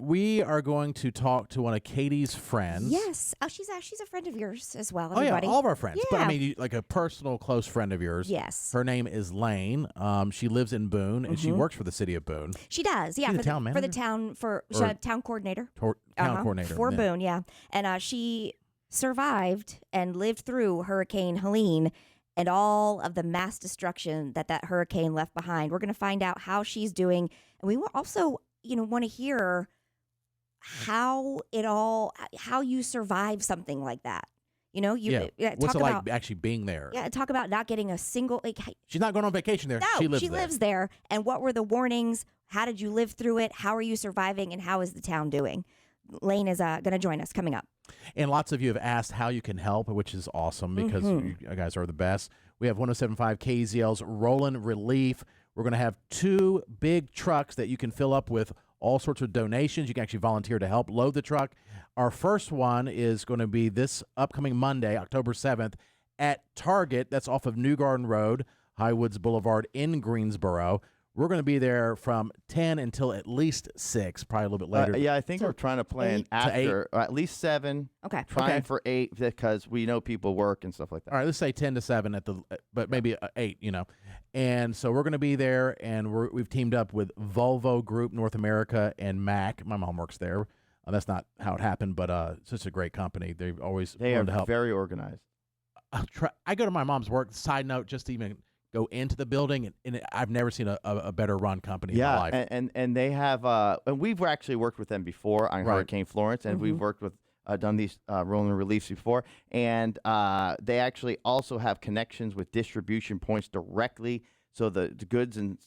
We are going to talk to one of Katie's friends. Yes. Oh, she's a friend of yours as well. Oh, yeah, Everybody. all of our friends. Yeah. But I mean, like a personal, close friend of yours. Yes. Her name is Lane. She lives in Boone, and she works for the city of Boone. She does, yeah. She's For the town manager? she's a town coordinator. Town coordinator. For Boone, yeah. And she survived and lived through Hurricane Helene and all of the mass destruction that hurricane left behind. We're going to find out how she's doing, and we will also, want to hear how you survive something like that. What's it like actually being there? Yeah, talk about not getting a single. She's not going on vacation there. No, she lives there. And what were the warnings? How did you live through it? How are you surviving? And how is the town doing? Lane is going to join us coming up. And lots of you have asked how you can help, which is awesome, because you guys are the best. We have 107.5 KZL's Rolling Relief. We're going to have 2 big trucks that you can fill up with all sorts of donations. You can actually volunteer to help load the truck. Our first one is going to be this upcoming Monday, October 7th, at Target. That's off of New Garden Road, Highwoods Boulevard in Greensboro. We're going to be there from 10 until at least 6, probably a little bit later. Yeah, I think we're trying to plan after, or at least 7. Okay. Trying for 8 because we know people work and stuff like that. All right, let's say 10 to 7 but maybe 8, And so we're going to be there, and we've teamed up with Volvo Group North America and Mac. My mom works there. That's not how it happened, but it's just a great company. They've always They to help. very organized. I go to my mom's work. Side note, just to even go into the building, and I've never seen a better run company in my life. And they have and we've actually worked with them before on Hurricane Florence, and we've worked with done these rolling reliefs before, and they actually also have connections with distribution points directly, so the goods and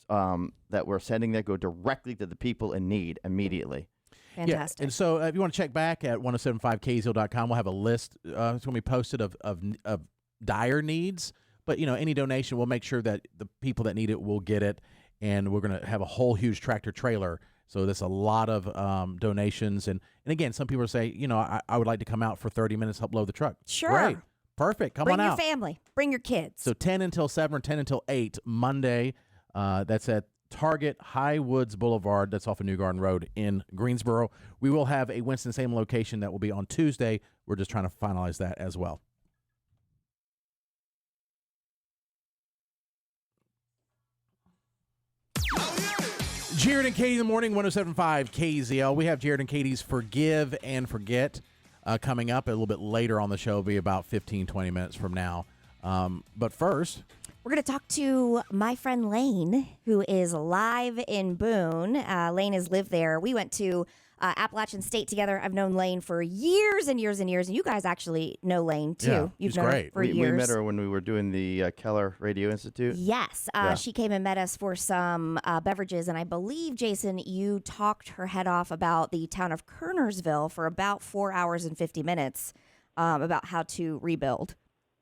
that we're sending there go directly to the people in need immediately. Fantastic. Yeah, and so if you want to check back at 1075kzl.com, we'll have a list. It's going to be posted of dire needs. But, any donation, we'll make sure that the people that need it will get it. And we're going to have a whole huge tractor trailer. So there's a lot of donations. And again, some people say, I would like to come out for 30 minutes, help load the truck. Sure. Great. Perfect. Come Bring on your out. family. Bring your kids. So 10 until 7 or 10 until 8, Monday. That's at Target High Woods Boulevard. That's off of New Garden Road in Greensboro. We will have a Winston-Salem location that will be on Tuesday. We're just trying to finalize that as well. Jared and Katie in the morning, 107.5 KZL. We have Jared and Katie's Forgive and Forget coming up a little bit later on the show. It'll be about 15, 20 minutes from now. But first, we're going to talk to my friend Lane, who is live in Boone. Lane has lived there. We went to Appalachian State together. I've known Lane for years and years and years, and you guys actually know Lane too. Yeah, You've he's known great. her for years. We met her when we were doing the Keller Radio Institute. Yes. She came and met us for some beverages, and I believe, Jason, you talked her head off about the town of Kernersville for about 4 hours and 50 minutes about how to rebuild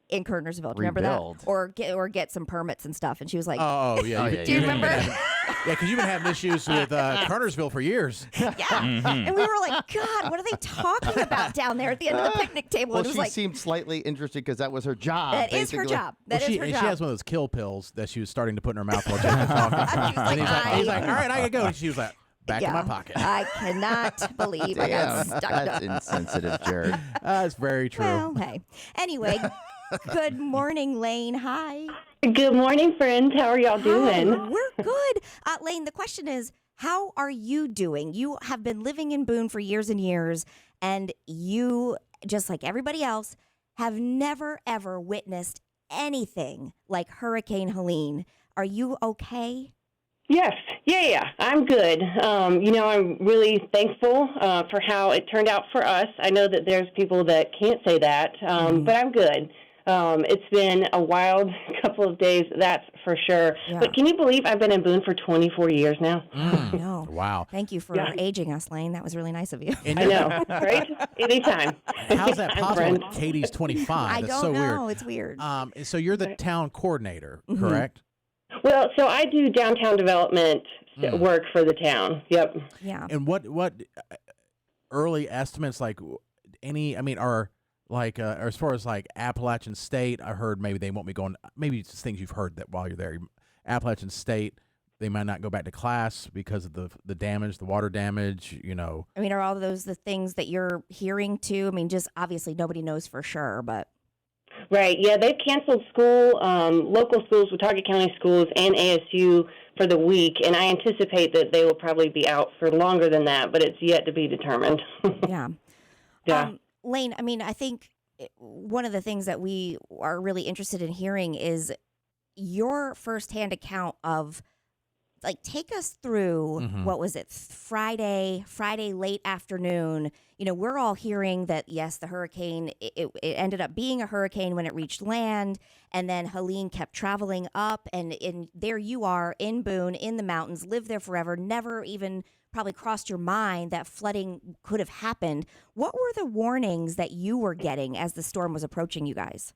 in Kernersville. Do you remember that? Or get some permits and stuff. And she was like, oh, yeah. Do you remember? Yeah, because you've been having issues with Kernersville for years. Yeah. And we were like, God, what are they talking about down there at the end of the picnic table? Well, And it was she like, seemed slightly interested because that was her job. that is her basically. job. That is her And job. she has one of those kill pills that she was starting to put in her mouth while Jack was talking. And he's like, all right, I can go. And she was like, back in my pocket. I cannot believe I got stuck That's up. insensitive, Jared. That's very true. Well, hey. Anyway, good morning, Lane. Hi. Good morning, friends. How are y'all doing? Hi, we're good. Lane, the question is, how are you doing? You have been living in Boone for years and years, and you, just like everybody else, have never, ever witnessed anything like Hurricane Helene. Are you okay? Yes. Yeah. I'm good. I'm really thankful for how it turned out for us. I know that there's people that can't say that, but I'm good. It's been a wild couple of days, that's for sure. Yeah. But can you believe I've been in Boone for 24 years now? No. Wow. Thank you for aging us, Lane. That was really nice of you. I know, right? Anytime. How's that I'm possible? friends. Katie's 25. I That's don't so know. weird. It's weird. So you're the town coordinator, correct? Well, so I do downtown development work for the town. Yep. Yeah. And what early estimates, like are like as far as like Appalachian State, I heard maybe they won't be going. Maybe it's just things you've heard that while you're there. Appalachian State, they might not go back to class because of the damage, the water damage. I mean, are all those the things that you're hearing too? I mean, just obviously nobody knows for sure, but. Right. Yeah, they've canceled school, local schools, Watauga County schools, and ASU for the week, and I anticipate that they will probably be out for longer than that, but it's yet to be determined. Yeah. Yeah. Lane, I mean, I think one of the things that we are really interested in hearing is your firsthand account of, like, take us through, what was it, Friday late afternoon. We're all hearing that, yes, the hurricane, it ended up being a hurricane when it reached land, and then Helene kept traveling up, and there you are in Boone, in the mountains, lived there forever, never even probably crossed your mind that flooding could have happened. What were the warnings that you were getting as the storm was approaching you guys?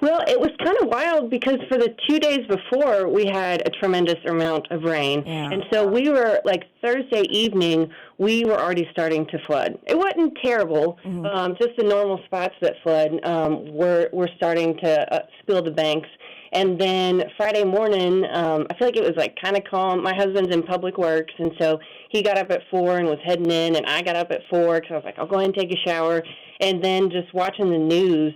Well, it was kind of wild because for the 2 days before, we had a tremendous amount of rain. Yeah. And so we were, like, Thursday evening, we were already starting to flood. It wasn't terrible. Just the normal spots that flood were starting to spill the banks. And then Friday morning, I feel like it was like kind of calm. My husband's in public works, and so he got up at 4 and was heading in, and I got up at 4 because I was like, I'll go ahead and take a shower. And then just watching the news,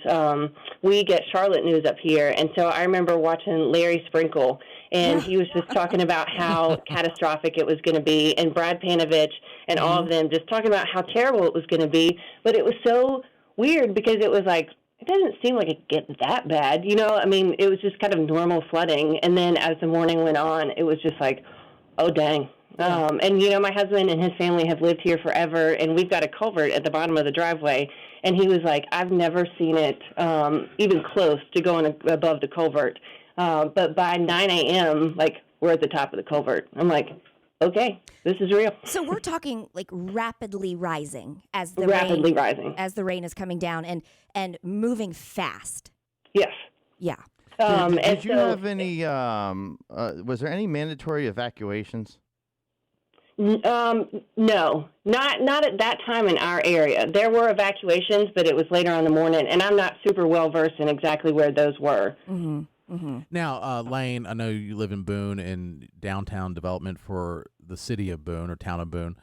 we get Charlotte news up here, and so I remember watching Larry Sprinkle, and he was just talking about how catastrophic it was going to be, and Brad Panovich and all of them just talking about how terrible it was going to be. But it was so weird because it was like, it doesn't seem like it gets that bad. You know, I mean, it was just kind of normal flooding. And then as the morning went on, it was just like, oh, dang. And, you know, my husband and his family have lived here forever, and we've got a culvert at the bottom of the driveway. And he was like, I've never seen it even close to going above the culvert. But by 9 a.m., like, we're at the top of the culvert. I'm like, okay, this is real. So we're talking like rapidly rising as the rain is coming down and moving fast. Yes. Yeah. Did you have any? Was there any mandatory evacuations? No, not at that time in our area. There were evacuations, but it was later on in the morning, and I'm not super well versed in exactly where those were. Mm-hmm. Mm-hmm. Now, Lane, I know you live in Boone and downtown development for the city of Boone or town of Boone.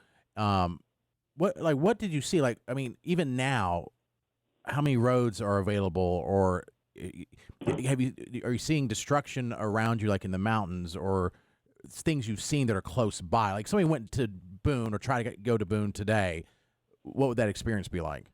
What did you see? Like, I mean, even now, how many roads are available, or are you seeing destruction around you, like in the mountains, or things you've seen that are close by? Like, somebody went to Boone or try to go to Boone today, what would that experience be like?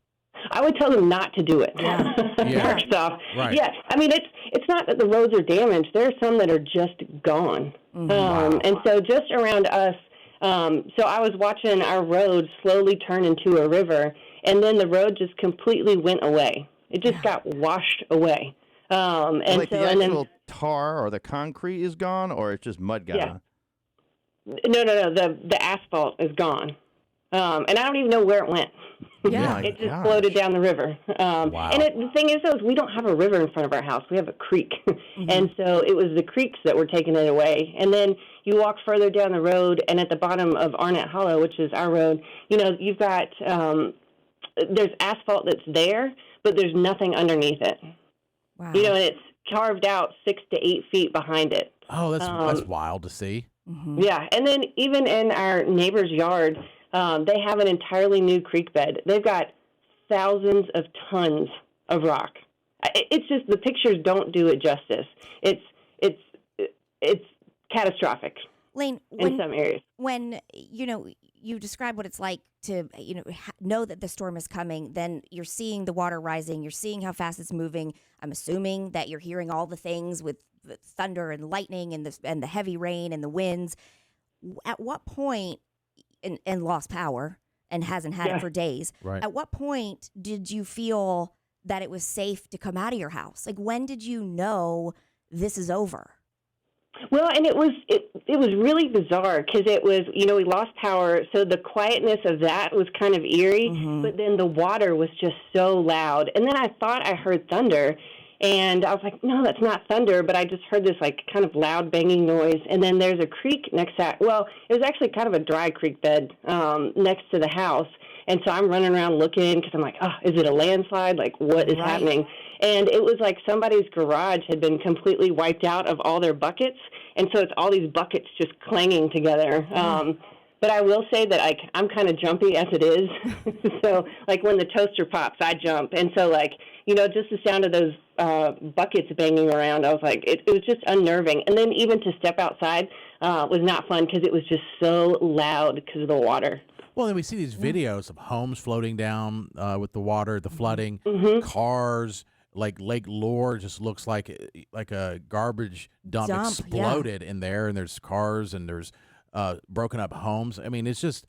I would tell them not to do it. First off, Right. yeah. I mean, it's not that the roads are damaged. There are some that are just gone. And so just around us, so I was watching our road slowly turn into a river, and then the road just completely went away. It just got washed away. And like so, the and actual then, tar or the concrete is gone, or it's just mud gone? No. The asphalt is gone. And I don't even know where it went. Yeah. It just floated down the river. And the thing is, though, is we don't have a river in front of our house. We have a creek. And so it was the creeks that were taking it away. And then you walk further down the road, and at the bottom of Arnett Hollow, which is our road, you know, you've got, there's asphalt that's there, but there's nothing underneath it. Wow. You know, and it's carved out 6 to 8 feet behind it. Oh, that's wild to see. Yeah, and then even in our neighbor's yard, they have an entirely new creek bed. They've got thousands of tons of rock. It's just, the pictures don't do it justice. It's catastrophic. Lane, in some areas. When, you know, you describe what it's like to, you know that the storm is coming, then you're seeing the water rising, you're seeing how fast it's moving. I'm assuming that you're hearing all the things with the thunder and lightning and the heavy rain and the winds. At what point, and lost power and hasn't had it for days. Right. At what point did you feel that it was safe to come out of your house? Like, when did you know this is over? Well, and it was really bizarre because it was, you know, we lost power, so the quietness of that was kind of eerie, but then the water was just so loud. And then I thought I heard thunder, and I was like, no, that's not thunder, but I just heard this, like, kind of loud banging noise. And then there's a creek next to, well, it was actually kind of a dry creek bed next to the house. And so I'm running around looking because I'm like, oh, is it a landslide? Like, what is happening? And it was like somebody's garage had been completely wiped out of all their buckets. And so it's all these buckets just clanging together. But I will say that I'm kind of jumpy as it is. So, like, when the toaster pops, I jump. And so, like, you know, just the sound of those buckets banging around, I was like, it was just unnerving. And then even to step outside was not fun because it was just so loud because of the water. Well, then we see these videos of homes floating down with the water, the flooding, cars. Like Lake Lure just looks like a garbage dump exploded in there, and there's cars and there's broken up homes. I mean, it's just,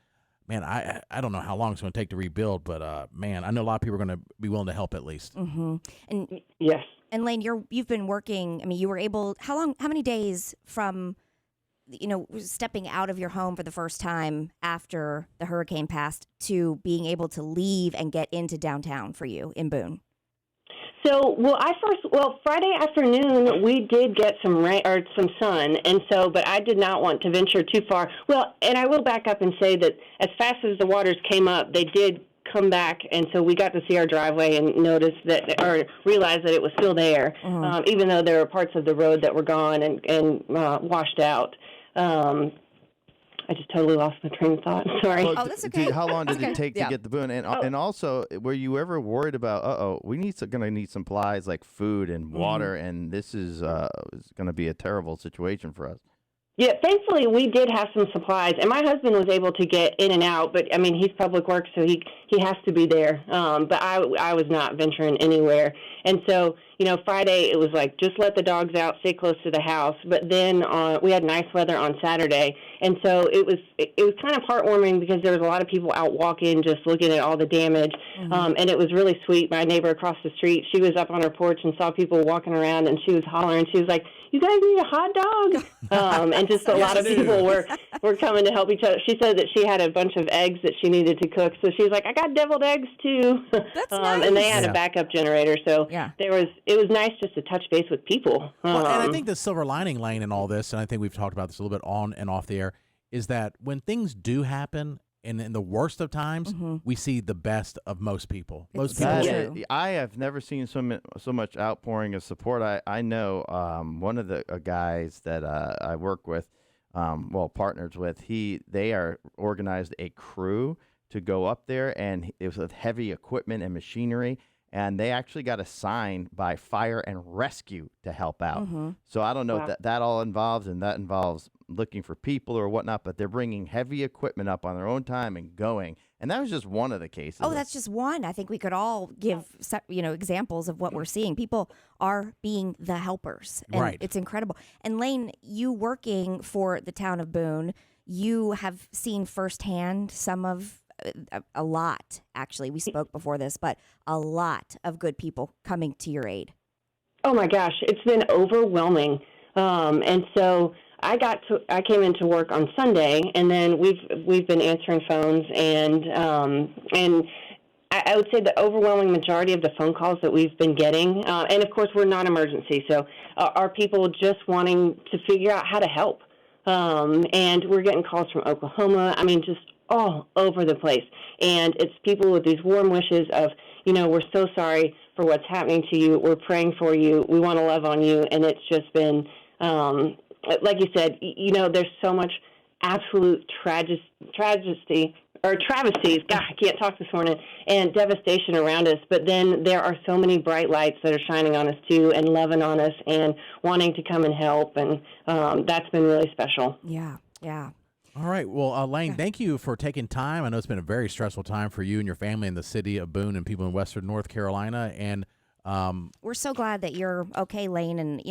man, I don't know how long it's going to take to rebuild, but man, I know a lot of people are going to be willing to help at least. And yes, and Lane, you've been working. I mean, you were able. How many days from, you know, stepping out of your home for the first time after the hurricane passed to being able to leave and get into downtown for you in Boone? So, Friday afternoon, we did get some rain or some sun, and so, but I did not want to venture too far. Well, and I will back up and say that as fast as the waters came up, they did come back, and so we got to see our driveway and notice that, or realize that it was still there, even though there were parts of the road that were gone and washed out. I just totally lost my train of thought. Sorry. Well, that's okay. How long did Okay. it take to Yeah. get the boon? And also, were you ever worried about? We gonna need supplies like food and water, and this is going to be a terrible situation for us. Yeah, thankfully we did have some supplies, and my husband was able to get in and out. But I mean, he's public works, so he has to be there. But I was not venturing anywhere, and so Friday it was like just let the dogs out, stay close to the house. But then we had nice weather on Saturday, and so it was kind of heartwarming because there was a lot of people out walking, just looking at all the damage, and it was really sweet. My neighbor across the street, she was up on her porch and saw people walking around, and she was hollering. She was like, "You guys need a hot dog," and just a lot of people were coming to help each other. She said that she had a bunch of eggs that she needed to cook, so she was like, "I got deviled eggs too." That's nice. And they had a backup generator, so it was nice just to touch base with people. Well, and I think the silver lining, Lane, in all this, and I think we've talked about this a little bit on and off the air, is that when things do happen, and in the worst of times, we see the best of most people. Most people. I have never seen so much outpouring of support. I know one of the guys that I work with, partners with. They are organized a crew to go up there, and it was with heavy equipment and machinery. And they actually got assigned by fire and rescue to help out. So I don't know what that all involves, and that involves looking for people or whatnot, but they're bringing heavy equipment up on their own time and going. And that was just one of the cases. Oh, that's just one. I think we could all give examples of what we're seeing. People are being the helpers. And right. It's incredible. And Lane, you working for the town of Boone, you have seen firsthand a lot, actually. We spoke before this, but a lot of good people coming to your aid. Oh my gosh, it's been overwhelming. And so I came into work on Sunday, and then we've been answering phones, and I would say the overwhelming majority of the phone calls that we've been getting, and of course we're non-emergency, so are people just wanting to figure out how to help. And we're getting calls from Oklahoma. I mean, just all over the place. And it's people with these warm wishes of, we're so sorry for what's happening to you. We're praying for you. We want to love on you. And it's just been, like you said, there's so much absolute travesties. God, I can't talk this morning, and devastation around us. But then there are so many bright lights that are shining on us too, and loving on us, and wanting to come and help. And that's been really special. Yeah. All right. Well, Lane, thank you for taking time. I know it's been a very stressful time for you and your family in the city of Boone and people in Western North Carolina. And we're so glad that you're okay, Lane. And,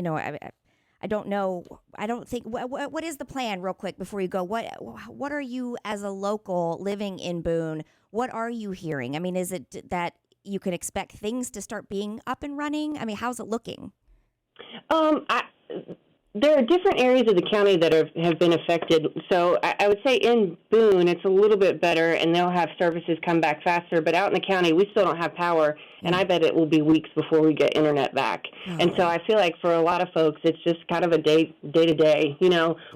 I don't know. I don't think. What is the plan, real quick, before you go? What are you, as a local living in Boone, what are you hearing? I mean, is it that you can expect things to start being up and running? I mean, how's it looking? There are different areas of the county that have been affected. So I would say in Boone, it's a little bit better, and they'll have services come back faster. But out in the county, we still don't have power, and I bet it will be weeks before we get internet back. And so I feel like for a lot of folks, it's just kind of a day-to-day.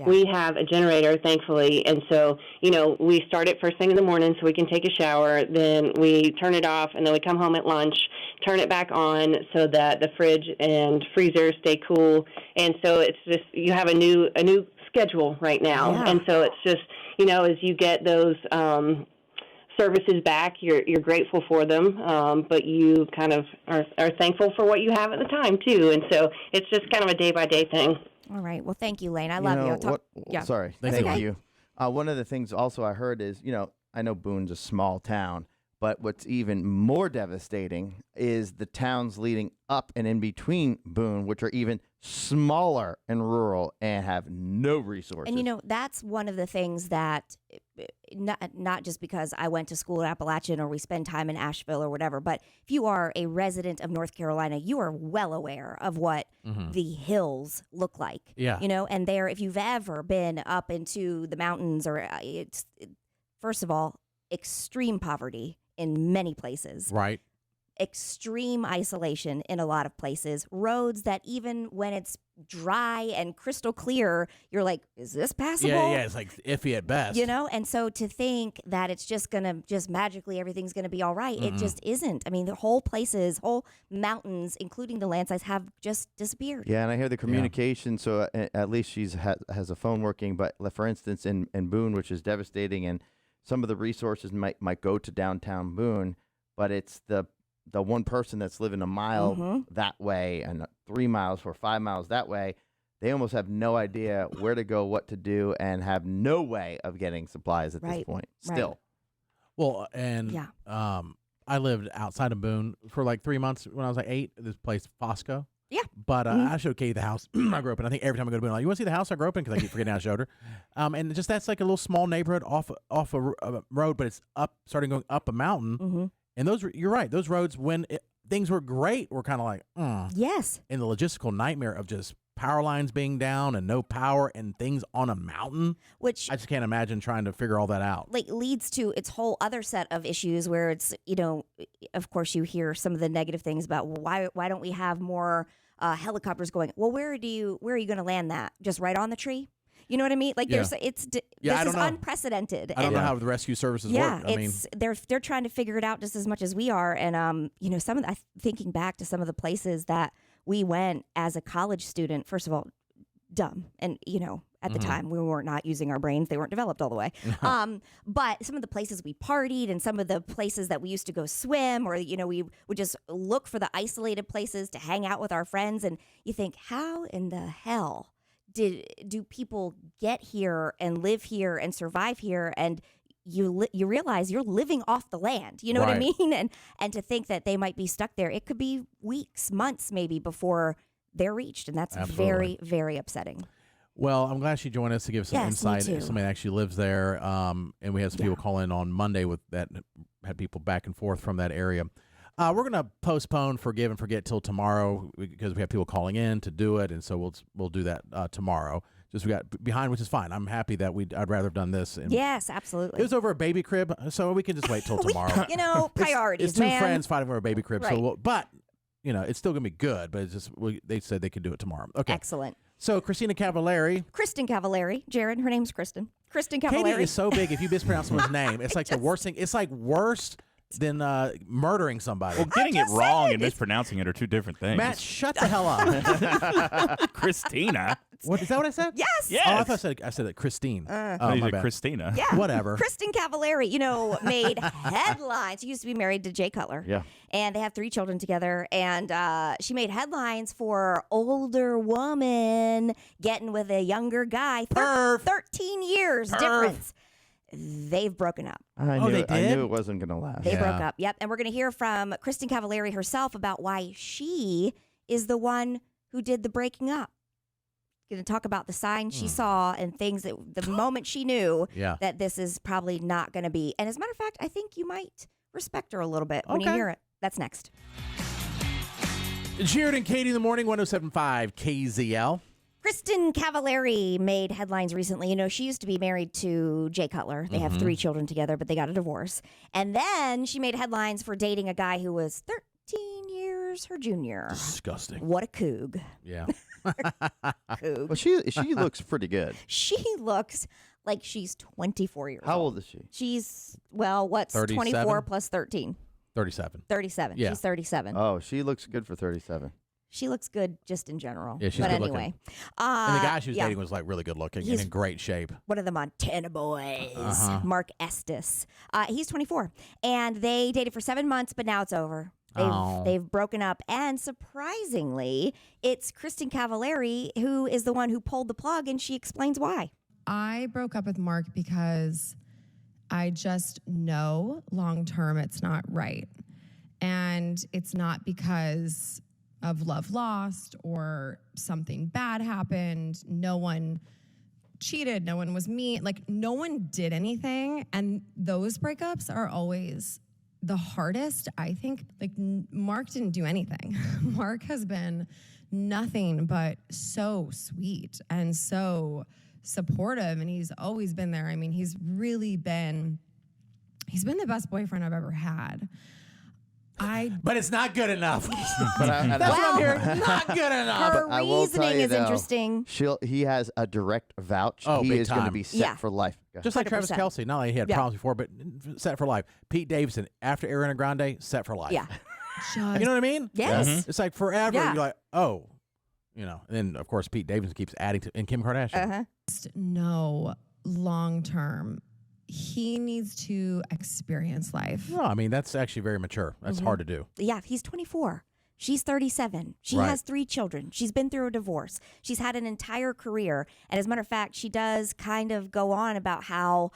We have a generator, thankfully, and so, we start it first thing in the morning so we can take a shower. Then we turn it off, and then we come home at lunch, turn it back on so that the fridge and freezer stay cool. And so it's just, you have a new schedule right now. Yeah. And so it's just, as you get those services back, you're grateful for them, but you kind of are thankful for what you have at the time too. And so it's just kind of a day-by-day thing. All right. Well, thank you, Lane. I love you. Sorry. Thank you. One of the things also I heard is, I know Boone's a small town, but what's even more devastating is the towns leading up and in between Boone, which are even smaller and rural and have no resources. And, that's one of the things that, not just because I went to school in Appalachian or we spend time in Asheville or whatever, but if you are a resident of North Carolina, you are well aware of what the hills look like. Yeah. And if you've ever been up into the mountains, or first of all, extreme poverty in many places. Right. extreme isolation in a lot of places, roads that even when it's dry and crystal clear, you're like, is this passable? Yeah, it's like iffy at best. And so to think that it's just gonna magically everything's gonna be all right, it Mhm. just isn't. I mean, the whole mountains, including the landslides, have just disappeared. Yeah, and I hear the communication. So at least she's has a phone working. But for instance, in Boone, which is devastating, and some of the resources might go to downtown Boone, but it's the one person that's living a mile that way and 3 miles or 5 miles that way. They almost have no idea where to go, what to do, and have no way of getting supplies at this point. Still. Well, and I lived outside of Boone for like 3 months when I was like 8. This place, Fosco. Yeah. But I showed Katie the house I grew up in. I think every time I go to Boone, I'm like, you want to see the house I grew up in? Because I keep forgetting I showed her. And just that's like a little small neighborhood off a road, but it's starting going up a mountain. And you're right. Those roads, when things were great, were kind of like, yes. And the logistical nightmare of just power lines being down and no power and things on a mountain, which I just can't imagine trying to figure all that out. Like leads to its whole other set of issues where it's, of course you hear some of the negative things about why don't we have more helicopters going? Well, where are you going to land that? Just right on the tree? You know what I mean? Like Yeah. this I is don't know. unprecedented. I don't know how the rescue services work. I mean, they're trying to figure it out just as much as we are. And some of thinking back to some of the places that we went as a college student. First of all, dumb, and at the time we were not using our brains; they weren't developed all the way. But some of the places we partied, and some of the places that we used to go swim, or we would just look for the isolated places to hang out with our friends. And you think, how in the hell do people get here and live here and survive here? And you realize you're living off the land. You know what I mean? And to think that they might be stuck there, it could be weeks, months, maybe before they're reached, and that's very, very upsetting. Well, I'm glad she joined us to give some Yes, me insight. too. Somebody that actually lives there, and we had some people call in on Monday with that, had people back and forth from that area. We're going to postpone Forgive and Forget till tomorrow because we have people calling in to do it, and so we'll do that tomorrow. Just we got behind, which is fine. I'm happy that I'd rather have done this. And Yes, absolutely. it was over a baby crib, so we can just wait till tomorrow. Priorities, It's two man. friends fighting over a baby crib, Right. but it's still going to be good. But it's just they said they could do it tomorrow. Okay, Excellent. So Kristen Cavallari, Jared. Her name's Kristen. Kristen Katie Cavallari. is so big. If you mispronounce someone's name, it's like the worst thing. It's like worse than murdering somebody. Well, getting it wrong and mispronouncing it are two different things. Matt, shut the hell up. Christina. What is that? What I said? Yes. Yes. Oh, I thought I said that Christine. No, Oh, you my said bad. Christina. Yeah. Whatever. Kristen Cavallari, made headlines. She used to be married to Jay Cutler. Yeah. And they have 3 children together. And she made headlines for older woman getting with a younger guy. 13 years difference. They've broken up. I Oh, knew, they I did? knew it wasn't going to last. They broke up. Yep. And we're going to hear from Kristen Cavallari herself about why she is the one who did the breaking up. Going to talk about the signs she saw and things that the moment she knew that this is probably not going to be. And as a matter of fact, I think you might respect her a little bit when you Okay. hear it. That's next. Jared and Katie in the morning, 107.5 KZL. Kristen Cavallari made headlines recently. She used to be married to Jay Cutler. They have 3 children together, but they got a divorce. And then she made headlines for dating a guy who was 13 years her junior. Disgusting. What a coog. Yeah. Coog. Well, she looks pretty good. She looks like she's 24 years How old is she? She's, what's 37? 24 plus 13? 37. 37. Yeah. She's 37. Oh, she looks good for 37. She looks good just in general. Yeah, she's but good anyway. And the guy she was yeah. dating was like really good looking and He's- in great shape. One of the Montana boys, Uh-huh. Mark Estes. He's 24, and they dated for 7 months, but now it's over. They've broken up, and surprisingly, it's Kristen Cavallari who is the one who pulled the plug, and she explains why. I broke up with Mark because I just know long term it's not right. And it's not because of love lost or something bad happened. No one cheated. No one was mean. Like, no one did anything. And those breakups are always the hardest, I think. Like, Mark didn't do anything. Mark has been nothing but so sweet and so supportive, and he's always been there. I mean, he's been the best boyfriend I've ever had. But it's not good enough. But That's what I'm hearing. Not good enough. Her I will tell reasoning you, is though, interesting. He has a direct vouch. Oh, He big is going to time. be set Yeah. for life. Go ahead. Just like Travis 100%. Kelce. Not like he had Yeah. problems before, but set for life. Pete Davidson, after Ariana Grande, set for life. Yeah. You know what I mean? Yes. Mhm. It's like forever. Yeah. You're like, oh. And then, of course, Pete Davidson keeps adding to, and Kim Kardashian. Uh-huh. Just know long term, he needs to experience life. No, I mean, that's actually very mature. That's hard to do. Yeah, he's 24. She's 37. She Right. has 3 children. She's been through a divorce. She's had an entire career. And as a matter of fact, she does kind of go on about how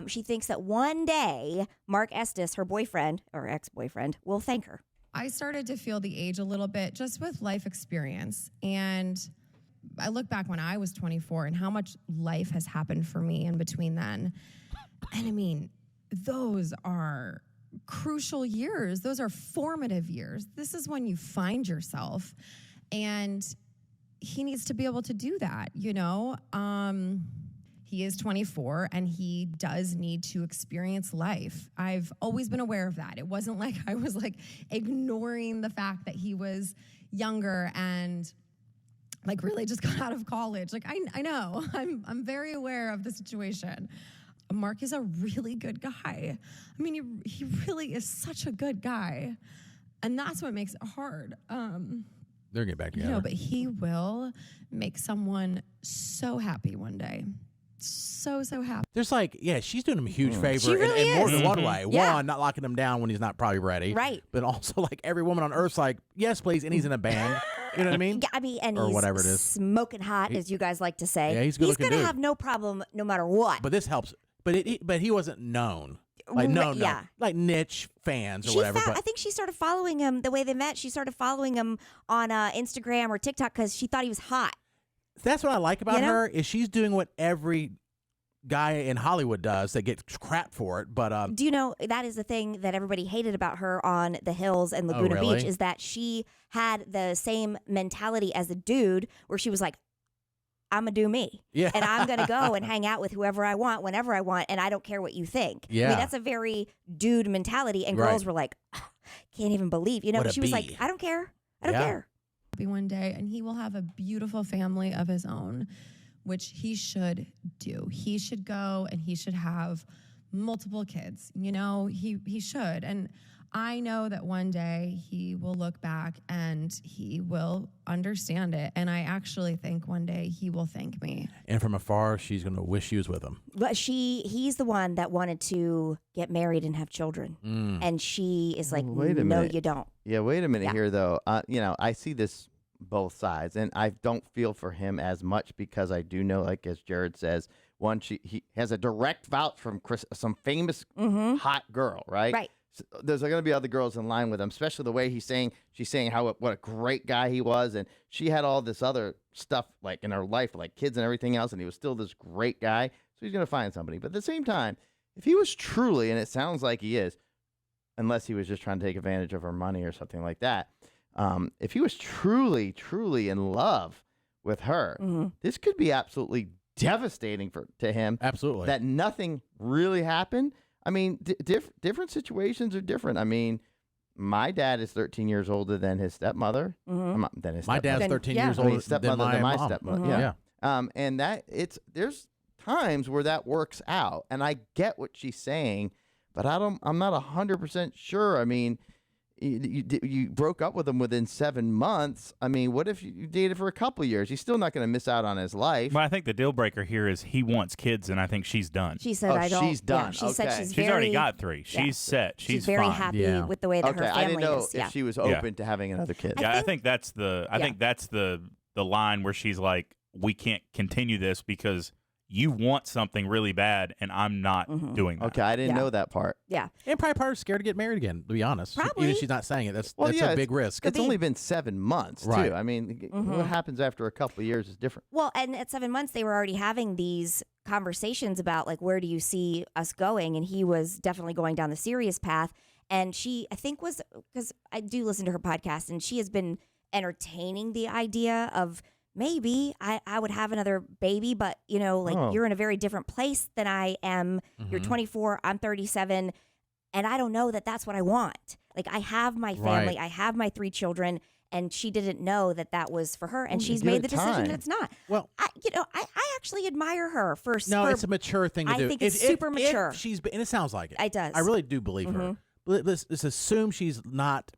she thinks that one day Mark Estes, her boyfriend or ex-boyfriend, will thank her. I started to feel the age a little bit just with life experience. And I look back when I was 24 and how much life has happened for me in between then. And I mean, those are crucial years. Those are formative years. This is when you find yourself. And he needs to be able to do that, you know? He is 24 and he does need to experience life. I've always been aware of that. It wasn't like I was like ignoring the fact that he was younger and like really just got out of college. Like I know, I'm very aware of the situation. Mark is a really good guy. I mean, he really is such a good guy. And that's what makes it hard. They're getting back You together. know, but he will make someone so happy one day. So happy. There's like, yeah, she's doing him a huge favor She really in more is. than one way. Yeah. One, not locking him down when he's not probably ready. Right. But also, like, every woman on earth's like, yes, please. And he's in a band. You know what I mean? Yeah, I mean, and Or he's whatever it is. smoking hot, as you guys like to say. Yeah, he's a good-looking gonna dude. have no problem no matter what. But this helps. But he wasn't known. Like, Right, no. yeah. Like niche fans or She whatever. I think she started following him the way they met. She started following him on Instagram or TikTok because she thought he was hot. That's what I like about You know? her is she's doing what every guy in Hollywood does that gets crap for it. But Do you know that is the thing that everybody hated about her on the Hills and Laguna really? Beach is that she had the same mentality as a dude where she was like, I'm going to do me. Yeah. And I'm going to go and hang out with whoever I want, whenever I want, and I don't care what you think. I Yeah. mean, that's a very dude mentality. And Right. girls were like, "Oh, can't even believe. You know, What a she was like, bee. I don't care. I don't Yeah. care. Be one day and he will have a beautiful family of his own, which he should do. He should go and he should have multiple kids. You know, he should. And I know that one day he will look back and he will understand it. And I actually think one day he will thank me. and from afar, she's going to wish she was with him. But he's the one that wanted to get married and have children. Mm. And she is like, Wait a no, minute. you don't. Yeah, wait a minute Yeah. here, though. You know, I see this both sides, and I don't feel for him as much because I do know, like as Jared says, one, he has a direct vouch from some famous hot girl, right? Right. So there's going to be other girls in line with him, especially the way she's saying what a great guy he was, and she had all this other stuff like in her life, like kids and everything else, and he was still this great guy. So he's going to find somebody. But at the same time, if he was truly, and it sounds like he is, unless he was just trying to take advantage of her money or something like that. If he was truly, truly in love with her, this could be absolutely devastating to him. Absolutely. That nothing really happened. I mean, different situations are different. I mean, my dad is 13 years older than his stepmother. Than his My dad's stepmother. 13 years older stepmother than my my mom. stepmother. Yeah. And there's times where that works out, and I get what she's saying, but I'm not 100% sure. I mean, you broke up with him within 7 months. I mean, what if you dated for a couple of years? He's still not going to miss out on his life. Well, I think the deal breaker here is he wants kids, and I think she's done. She said, I don't. She's done. Yeah, she said Okay. she's She's already very- got 3. She's yeah. set. She's very fine. happy with the way that her I didn't family know is. if Yeah. she was Yeah. open to having another kid. Yeah, I think that's the Yeah. think that's the line where she's like, we can't continue this because you want something really bad, and I'm not doing that. Okay, I didn't Yeah. know that part. Yeah. And probably part of her scared to get married again, to be honest. Probably. Even if she's not saying it, that's Well, yeah, a big risk. It's only been 7 months, Right. too. I mean, what happens after a couple of years is different. Well, and at 7 months, they were already having these conversations about, like, where do you see us going? And he was definitely going down the serious path. And she, I think, was, because I do listen to her podcast, and she has been entertaining the idea of maybe I would have another baby, but, you know, like, Oh. you're in a very different place than I am. You're 24, I'm 37. And I don't know that that's what I want. Like, I have my family, Right. I have my 3 children, and she didn't know that that was for her, and Well, she's give made it the decision time. that it's not. Well, I actually admire her for. No, for, it's a mature thing to I do. think it's super mature. If she's, and it sounds like it. It does. I really do believe her. Mhm. Let's assume she's not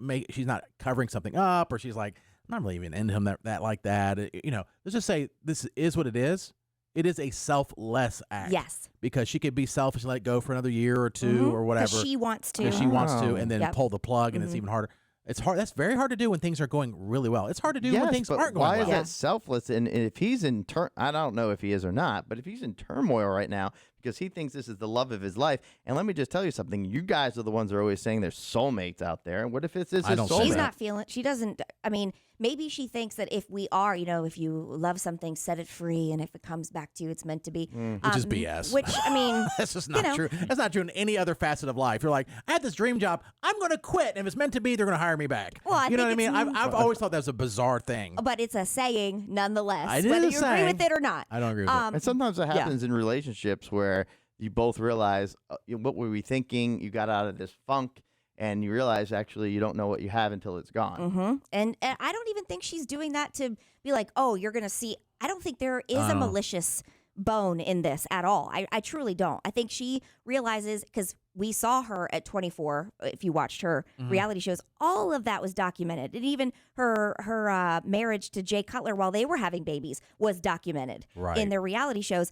covering something up, or she's like, I'm not really even into him that like that. Let's just say this is what it is. It is a selfless act. Yes. Because she could be selfish and let it go for another year or 2 or whatever. 'Cause she wants to. Because she wants to, and then Yep. pull the plug, and it's Mhm. even harder. It's hard. That's very hard to do when things are going really well. It's hard to do when Yes, things but aren't going why well. is that selfless? And if he's in I don't know if he is or not, but if he's in turmoil right now because he thinks this is the love of his life, and let me just tell you something: you guys are the ones that are always saying there's soulmates out there. And what if it's his soulmate? She's not feeling. She doesn't. I mean, maybe she thinks that if we are, if you love something, set it free, and if it comes back to you, it's meant to be. Which is BS. Which I mean, that's just not true. That's not true in any other facet of life. You're like, I had this dream job. I'm going to quit, and if it's meant to be, they're going to hire me back. Well, I you know what I think mean? it's- I've always thought that was a bizarre thing. But it's a saying nonetheless, It is whether a you agree saying. with it or not. I don't agree with it. And sometimes it yeah. happens in relationships where you both realize what were we thinking? You got out of this funk, and you realize actually you don't know what you have until it's gone. Mm-hmm. And I don't even think she's doing that to be like, oh, you're going to see. I don't think there is a malicious bone in this at all. I truly don't. I think she realizes, because we saw her at 24, if you watched her reality shows, all of that was documented. And even her marriage to Jay Cutler while they were having babies was documented in their reality shows.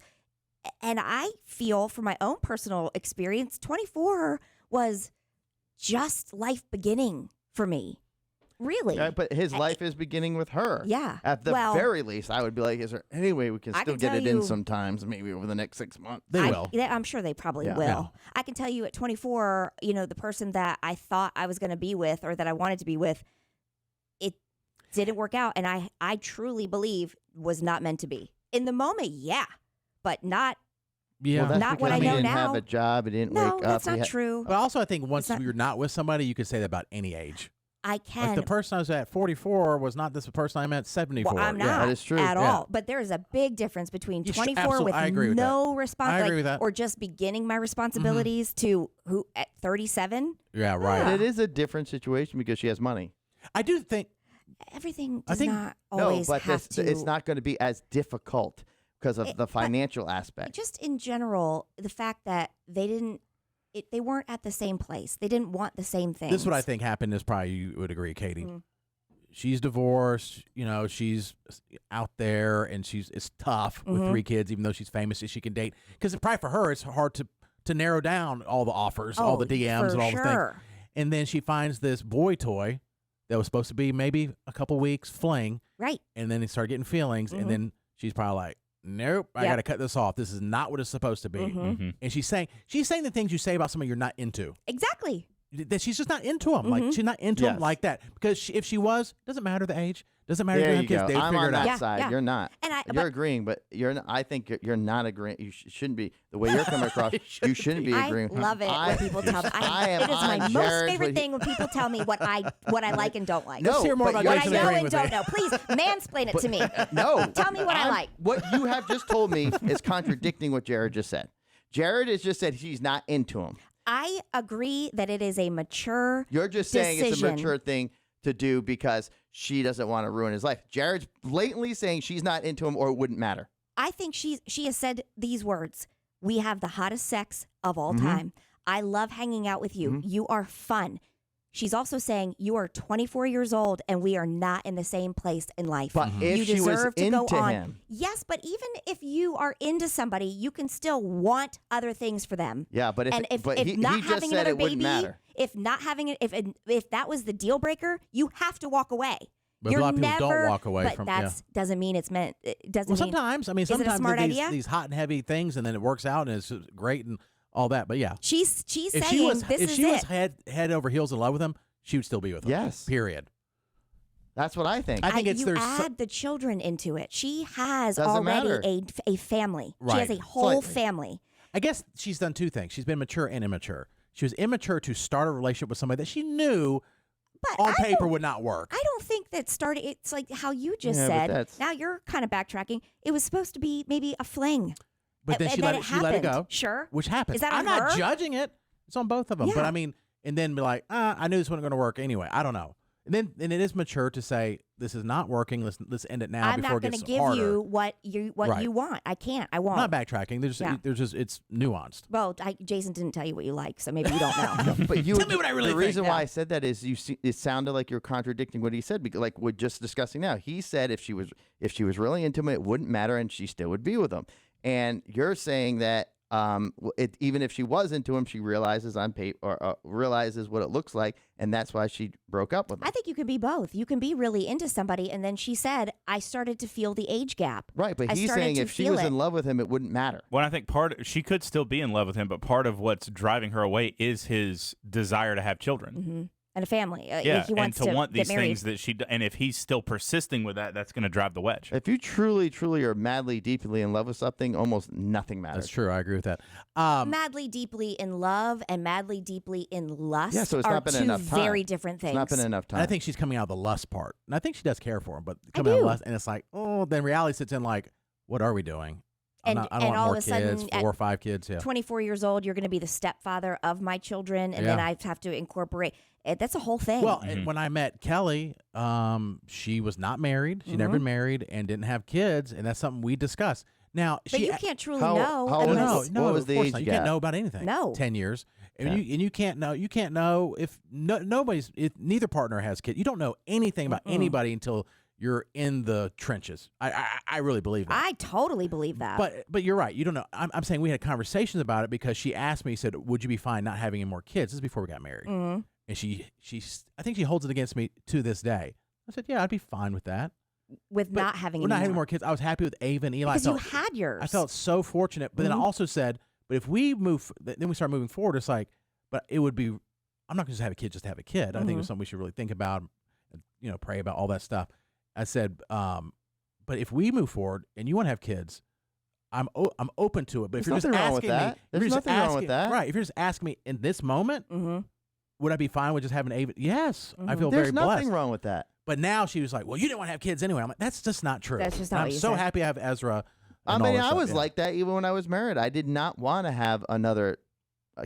And I feel from my own personal experience, 24 was just life beginning for me. Really. Yeah, but his life is beginning with her. Yeah. At the Well- very least, I would be like, is there any way we can I still can get tell it in you- sometimes, maybe over the next 6 months? I'm sure they probably Yeah. will. Yeah. I can tell you at 24, the person that I thought I was going to be with or that I wanted to be with, it didn't work out. And I truly believe was not meant to be. In the moment, yeah, but not. Yeah. Well, that's Not what because I know he didn't now. have a job. He didn't No, wake that's up. not true. But also, I think once not- you're not with somebody, you could say that about any age. I can. Like the person I was at 44 was not this person I met at 74. Well, I'm not yeah. at all. But there is a big difference between You should- 24 with I agree with no that. I responsibility, agree with that. or just beginning my responsibilities to who at 37. Yeah, right. But it is a different situation because she has money. I do think Everything I does think- not always no, but have to. it's not going to be as difficult because of the financial aspect. Just in general, the fact that they weren't at the same place. They didn't want the same things. this is what I think happened is probably you would agree, Katie. Mm. She's divorced, she's out there and it's tough with Mhm. 3 kids, even though she's famous and she can date. Because probably for her, it's hard to narrow down all the offers, all the DMs for and all the sure. things. And then she finds this boy toy that was supposed to be maybe a couple weeks fling. Right. And then they start getting feelings. Mhm. And then she's probably like, nope, I Yep. got to cut this off. This is not what it's supposed to be. Mhm. And she's saying the things you say about somebody you're not into. Exactly. That she's just not into them. Like Mhm. she's not into them Yes. like that. Because if she was, doesn't matter the age. Doesn't matter if There you you have kids. go. They would I'm figure on it that out. side. Yeah. You're not. And You're agreeing, but I think you're not agreeing. You shouldn't be. The way you're coming across, you shouldn't be I agreeing. love it when people tell me. I am It is my on most Jared's favorite with- thing when people tell me what I like and don't like. Let's hear more about what I Jason know agreeing and with don't me. know. Please mansplain it to me. No. Tell me what I like. What you have just told me is contradicting what Jared just said. Jared has just said she's not into him. I agree that it is a mature. You're just saying it's a decision. mature thing to do because she doesn't want to ruin his life. Jared's blatantly saying she's not into him or it wouldn't matter. I think she has said these words. We have the hottest sex of all Mhm. time. I love hanging out with you. Mhm. You are fun. She's also saying you are 24 years old and we are not in the same place in life. But if you she was deserve to go into on. him. Yes, but even if you are into somebody, you can still want other things for them. Yeah, but if he not just having said another it wouldn't baby, matter. if not having it, if that was the deal breaker, you have to walk away. But You're a lot of people never, don't walk away but from that doesn't mean it's meant. It doesn't. Well, mean, sometimes. I mean, is it a sometimes smart these, idea? these hot and heavy things, and then it works out, and it's great and all that. But yeah, She's if saying she was this if is she it. was head over heels in love with him, she would still be with him. Yes. Period. That's what I think. I think it's you there's add the children into it. She has Doesn't already matter. a family. She has Right. a whole Slightly. family. I guess she's done 2 things. She's been mature and immature. She was immature to start a relationship with somebody that she knew But on I paper don't- would not work. I don't think that started. It's like how you just Yeah, but said. that's- Now you're kind of backtracking. It was supposed to be maybe a fling. But then and she let it happened. go. Sure. Which happens. Is that I'm on not her? judging it. It's on both of them. But Yeah. I mean, and then be like, I knew this wasn't going to work anyway. I don't know. And it is mature to say this is not working. Let's end it now I'm before not it going gets to give harder. you what you Right. want. I can't. I won't. Not backtracking. Yeah. There's just it's nuanced. Well, Jason didn't tell you what you like, so maybe you don't know. But you Tell me what I really The think. reason Yeah. why I said that is it sounded like you're contradicting what he said. Because, like we're just discussing now, he said if she was really into him, it wouldn't matter, and she still would be with him. And you're saying that even if she was into him, she realizes realizes what it looks like, and that's why she broke up with him. I think you can be both. You can be really into somebody, and then she said, "I started to feel the age gap." Right, but I he's started saying to if she feel was it. in love with him, it wouldn't matter. Well, I think she could still be in love with him, but part of what's driving her away is his desire to have children. Mm-hmm. And a family. Yeah, he wants and to want get these married. things that and if he's still persisting with that, that's going to drive the wedge. If you truly, truly are madly, deeply in love with something, almost nothing matters. That's true. I agree with that. Madly deeply in love and madly deeply in lust Yeah, so it's are not been two enough time. very different things. It's not been enough time. And I think she's coming out of the lust part. And I think she does care for him, but coming out of do. lust, and it's like, then reality sits in like, what are we doing? I don't and want all more of a kids, sudden, 4 or 5 kids. Yeah. 24 years old, you're going to be the stepfather of my children, and then Yeah. I have to incorporate. That's a whole thing. Well, and when I met Kelly, she was not married. She'd never been married and didn't have kids, and that's something we discussed. Now, but you can't truly know. unless- No, what was of the course age not. You gap? can't know about anything. No. 10 years, and Okay. you can't know. You can't know if if neither partner has kids. You don't know anything about anybody until you're in the trenches. I really believe that. I totally believe that. But you're right. You don't know. I'm saying we had conversations about it because she asked me. Said, "Would you be fine not having any more kids?" This is before we got married, Mhm. and I think she holds it against me to this day. I said, "Yeah, I'd be fine with that." with But not having we're not any having more kids. I was happy with Ava and Eli. because I you felt- had yours. I felt so fortunate. But then I Mhm. also said, "But if we move, then we start moving forward. It's like, but it would be. I'm not going to just have a kid just to have a kid. I think it's something we should really think about, and, pray about all that stuff." I said, "But if we move forward and you want to have kids." I'm open to it, but if There's you're just nothing wrong with asking that. me, if There's you're just nothing wrong with asking- that. right? If you're just asking me in this moment, would I be fine with just having Ava? Yes, I feel There's very nothing blessed. wrong with that. But now she was like, "Well, you didn't want to have kids anyway." I'm like, "That's just not true." That's just not And what I'm you so said. happy I have Ezra. I and all mean, that I stuff, was yeah. like that even when I was married. I did not want to have another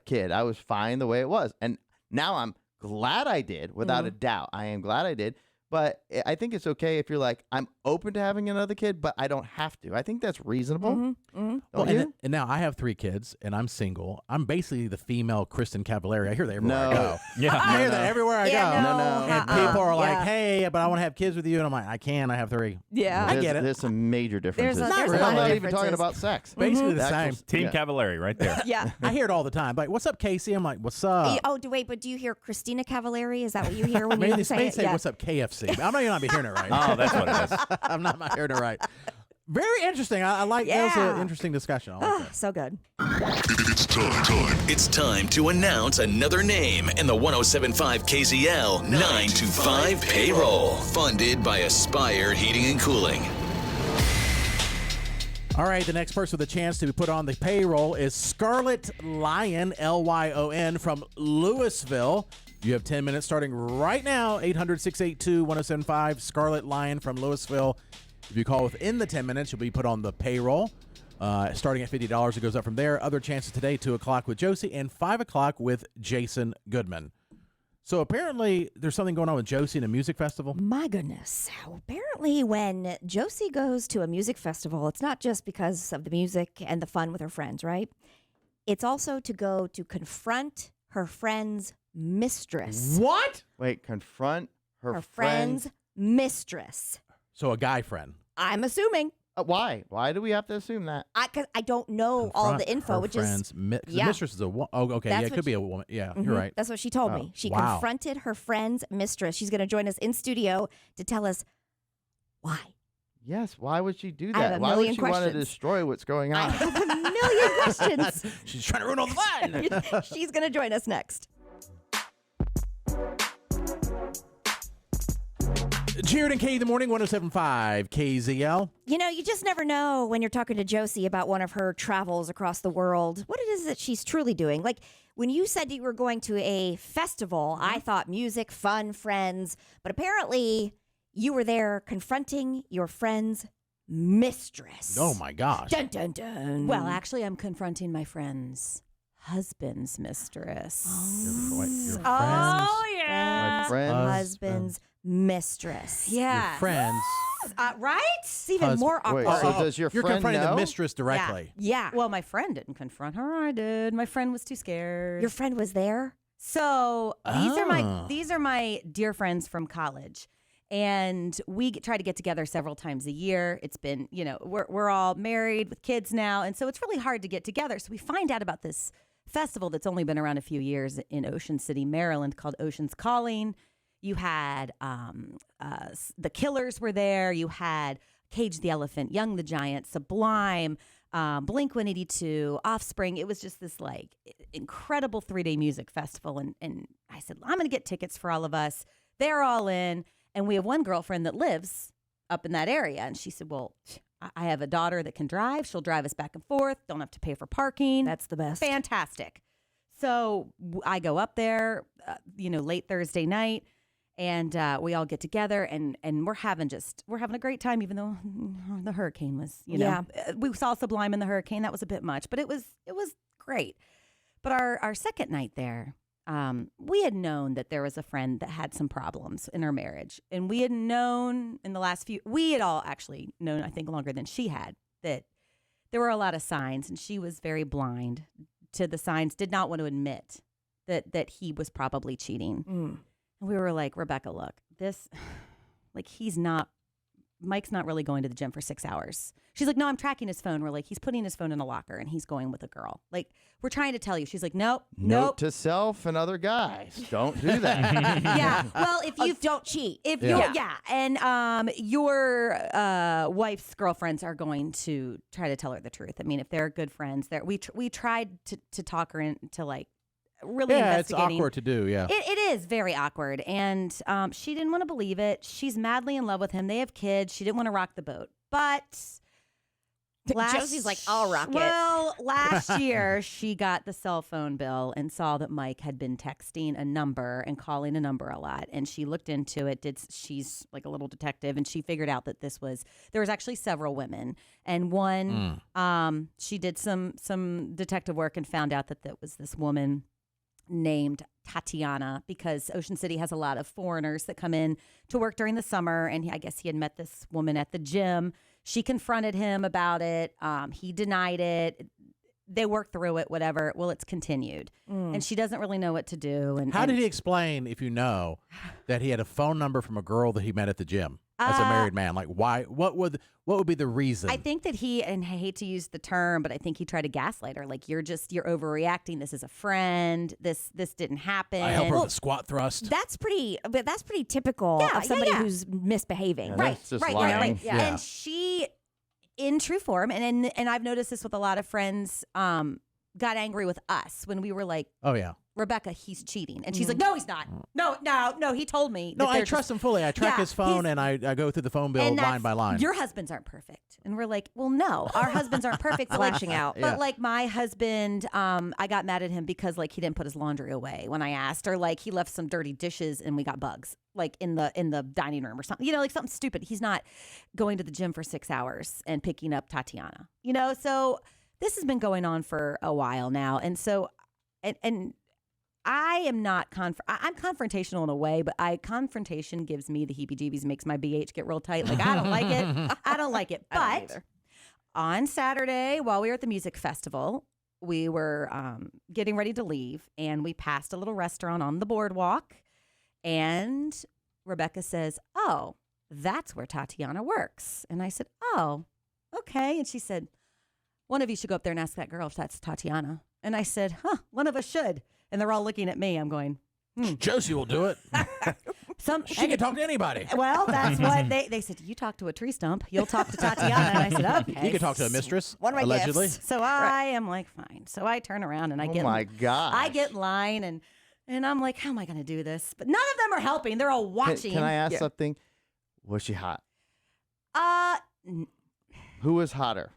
kid. I was fine the way it was. And now I'm glad I did, without a doubt. I am glad I did. But I think it's okay if you're like, I'm open to having another kid, but I don't have to. I think that's reasonable. Well, Don't and, you? and now I have 3 kids, and I'm single. I'm basically the female Kristen Cavallari. I hear that everywhere I No. go. Yeah. I hear No, that no. everywhere I Yeah, go. no, No. And uh-uh. people are like, Yeah. "Hey, but I want to have kids with you," and I'm like, "I can. I have 3." Yeah. I There's- get it. There's some major differences. there's a lot I'm of not even differences. talking about sex. Basically the Actual- same. Team yeah. Cavallari right there. Yeah. I hear it all the time. Like, "What's up, Casey?" I'm like, "What's up?" Wait, but do you hear Christina Cavallari? Is that what you hear when Maybe you they say may it? say, Yeah. "What's up, KFC?" But I'm not gonna be hearing it right. Oh, that's what it is. I'm not hearing it right. Very interesting. I like that was Yeah. an interesting discussion. I like Ah, that. so good. It's time to announce another name in the 1075 KZL 9 to 5 payroll. Funded by Aspire Heating and Cooling. All right, the next person with a chance to be put on the payroll is Scarlett Lyon, Lyon, from Louisville. You have 10 minutes starting right now, 800-682-1075. Scarlett Lyon from Louisville. If you call within the 10 minutes, you'll be put on the payroll. Starting at $50, it goes up from there. Other chances today, 2 o'clock with Josie and 5 o'clock with Jason Goodman. So apparently there's something going on with Josie in a music festival. My goodness. Apparently, when Josie goes to a music festival, it's not just because of the music and the fun with her friends, right? It's also to go to confront her friend's mistress. What? Wait, confront Her friend's mistress. So a guy friend. I'm assuming. Why? Why do we have to assume that? Cause I don't know all the info, her which friend's is the yeah. mistress is a woman. Oh, okay. That's Yeah, it what could be a woman. Yeah, Mhm. you're right. That's what she told Oh, me. She wow. confronted her friend's mistress. She's going to join us in studio to tell us why. Yes. Why would she do I have that? a Why would million she want to questions. destroy what's going I on? have a million questions. She's trying to ruin all the fun. She's going to join us next. Jared and Kay in the morning, 107.5 KZL. You know, you just never know when you're talking to Josie about one of her travels across the world, what it is that she's truly doing. Like when you said you were going to a festival, I thought music, fun, friends, but apparently you were there confronting your friend's mistress. Oh my gosh. Dun, dun, dun. Well, actually, I'm confronting my friend's husband's mistress. Your Oh, yeah. My friend's husband's mistress. Yeah. Your friends. Right? It's even more awkward. Wait, so does your You're friend confronting know? the mistress directly. Yeah. Well, my friend didn't confront her. I did. My friend was too scared. Your friend was there? So Oh. these are my dear friends from college, and we try to get together several times a year. It's been, we're all married with kids now, and so it's really hard to get together. So we find out about this festival that's only been around a few years in Ocean City, Maryland, called Ocean's Calling. You had the Killers were there. You had Cage the Elephant, Young the Giant, Sublime, Blink-182, Offspring. It was just this incredible 3-day music festival. And I said, I'm going to get tickets for all of us. They're all in. And we have one girlfriend that lives up in that area. And she said, well, I have a daughter that can drive. She'll drive us back and forth. Don't have to pay for parking. That's the best. Fantastic. So I go up there, late Thursday night. And we all get together, and we're having a great time, even though the hurricane was, we saw Sublime in the hurricane. That was a bit much, but it was great. But our second night there, we had known that there was a friend that had some problems in her marriage, and we had known we had all actually known, I think, longer than she had, that there were a lot of signs, and she was very blind to the signs. Did not want to admit that he was probably cheating. Mm. And we were like, Rebecca, look, Mike's not really going to the gym for 6 hours. She's like, no, I'm tracking his phone. We're like, he's putting his phone in a locker and he's going with a girl. Like, we're trying to tell you. She's like, nope. Note to self and other guys, don't do that. Yeah. Well, if you don't cheat. If you and your wife's girlfriends are going to try to tell her the truth. I mean, if they're good friends, we tried to talk her into really investigating. It's awkward to do. Yeah, it is very awkward, and she didn't want to believe it. She's madly in love with him. They have kids. She didn't want to rock the boat, but Josie's like, I'll rock it. Well, last year she got the cell phone bill and saw that Mike had been texting a number and calling a number a lot, and she looked into it. She's like a little detective, and she figured out that there was actually several women, and one she did some detective work and found out that was this woman named Tatiana, because Ocean City has a lot of foreigners that come in to work during the summer, and I guess he had met this woman at the gym. She confronted him about it. He denied it. They worked through it, whatever. Well, it's continued, and she doesn't really know what to do. And how did he explain, if you know, that he had a phone number from a girl that he met at the gym as a married man? Like, why? What would be the reason? I think that and I hate to use the term, but I think he tried to gaslight her. Like, you're overreacting. This is a friend. This didn't happen. I help her with a squat thrust. That's pretty typical of somebody who's misbehaving. Yeah, that's just lying. Yeah. And she, in true form, and I've noticed this with a lot of friends, got angry with us when we were like, oh yeah, Rebecca, he's cheating. And she's like, no, he's not. No, he told me. No, that I they're trust him fully. I track his phone and I go through the phone bill line by line. Your husbands aren't perfect. And we're like, well, no, our husbands aren't perfect. Flashing out. But like my husband, I got mad at him because like he didn't put his laundry away when I asked, or like he left some dirty dishes and we got bugs like in the dining room or something, like something stupid. He's not going to the gym for 6 hours and picking up Tatiana, so this has been going on for a while now. And so, and I am not, I'm confrontational in a way, but confrontation gives me the heebie-jeebies, makes my BH get real tight. Like, I don't like it. I don't like it. But on Saturday, while we were at the music festival, we were getting ready to leave, and we passed a little restaurant on the boardwalk, and Rebecca says, oh, that's where Tatiana works. And I said, oh, okay. And she said, one of you should go up there and ask that girl if that's Tatiana. And I said, one of us should. And they're all looking at me. I'm going, Josie will do it. She can talk to anybody. Well, that's what they said. You talk to a tree stump, you'll talk to Tatiana. And I said, okay. You can talk to a mistress, one of my allegedly. gifts. So I am like, fine. So I turn around and I get, my gosh. I get in line and I'm like, how am I going to do this? But none of them are helping. They're all watching. Can I ask something? Was she hot? Who was hotter?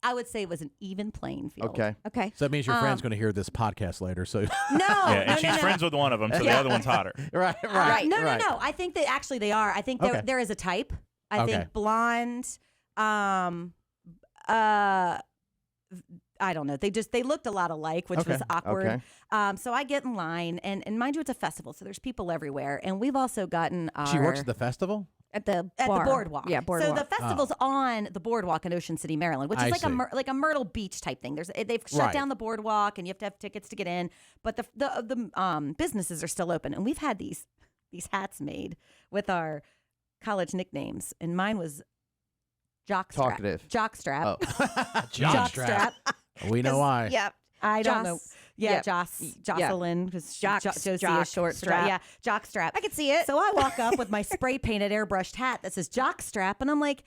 I would say it was an even playing field. Okay. So that means your friend's going to hear this podcast later. So and she's friends with one of them, so the other one's hotter. Right. No. I think that actually they are. I think there is a type. I think blonde. I I don't know. They looked a lot alike, which was awkward. Okay. So I get in line, and mind you, it's a festival, so there's people everywhere. And we've also gotten She works at the festival? At the boardwalk. Yeah, boardwalk. So the festival's on the boardwalk in Ocean City, Maryland, which is like a Myrtle Beach type thing. They've shut down the boardwalk, and you have to have tickets to get in. But the businesses are still open, and we've had these hats made with our college nicknames, and mine was Jockstrap. Talkative. Jockstrap. Oh. Jockstrap. We know why. Yep. I don't know. Yeah, Yep. Jocelyn, because Josie is short strap. Yeah, jockstrap. I can see it. So I walk up with my spray painted airbrushed hat that says jockstrap, and I'm like,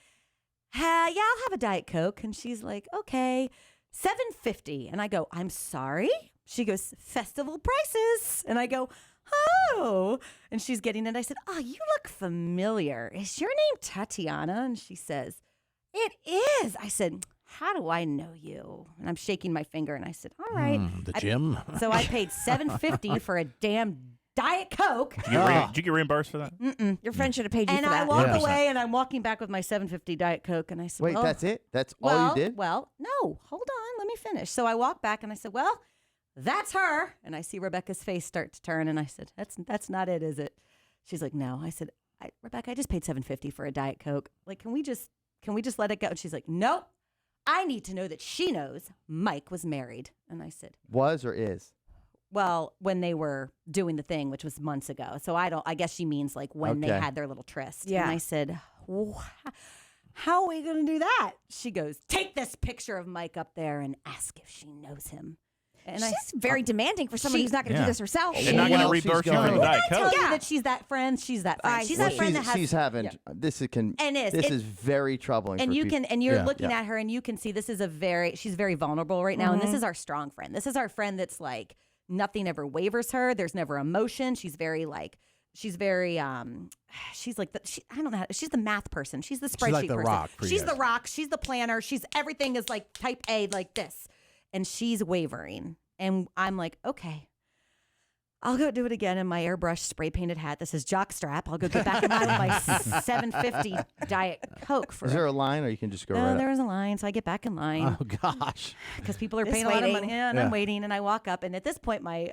yeah, I'll have a Diet Coke. And she's like, okay, $7.50. And I go, I'm sorry. She goes, festival prices. And I go, oh. And she's getting it. I said, oh, you look familiar. Is your name Tatiana? And she says, it is. I said, how do I know you? And I'm shaking my finger, and I said, all right. The gym. So I paid $7.50 for a damn Diet Coke. Did you get reimbursed for that? Mm-mm. Your friend should have paid you And for I that. walk 100%. away, and I'm walking back with my $7.50 Diet Coke, and I said, Wait, well, that's it? That's all you did? Well, no, hold on, let me finish. So I walk back, and I said, well, that's her. And I see Rebecca's face start to turn, and I said, that's not it, is it? She's like, no. I said, Rebecca, I just paid $7.50 for a Diet Coke. Like, can we just let it go? And she's like, nope. I need to know that she knows Mike was married. And I said, Was or is? well, when they were doing the thing, which was months ago. So I guess she means like when they Okay. had their little tryst. Yeah. And I said, how are we going to do that? She goes, take this picture of Mike up there and ask if she knows him. And She's very demanding for someone who's not going to Yeah. do this herself. They're not going to reimburse you for the Diet I tell Coke. you that she's that friend. She's that friend. She's Well, that friend that has. she's having yeah. this is It- is very troubling. And for you people. can, and you're Yeah. looking Yeah. at her, and you can see this is she's very vulnerable right now, and this is our strong friend. This is our friend that's like nothing ever wavers her. There's never emotion. She's very she's like I don't know. She's the math person. She's the spreadsheet like the person. rock for you She's the guys. rock. She's the planner. She's everything is like type A, like this, and she's wavering. And I'm like, okay, I'll go do it again in my airbrush spray painted hat. This is jockstrap. I'll go get back in line with my $7.50 Diet Coke for Is there a line, or you can just go no, right up? there was a line, so I get back in line Oh, gosh. because people are Just paying a lot of waiting. money. And Yeah. I'm waiting, and I walk up, and at this point, my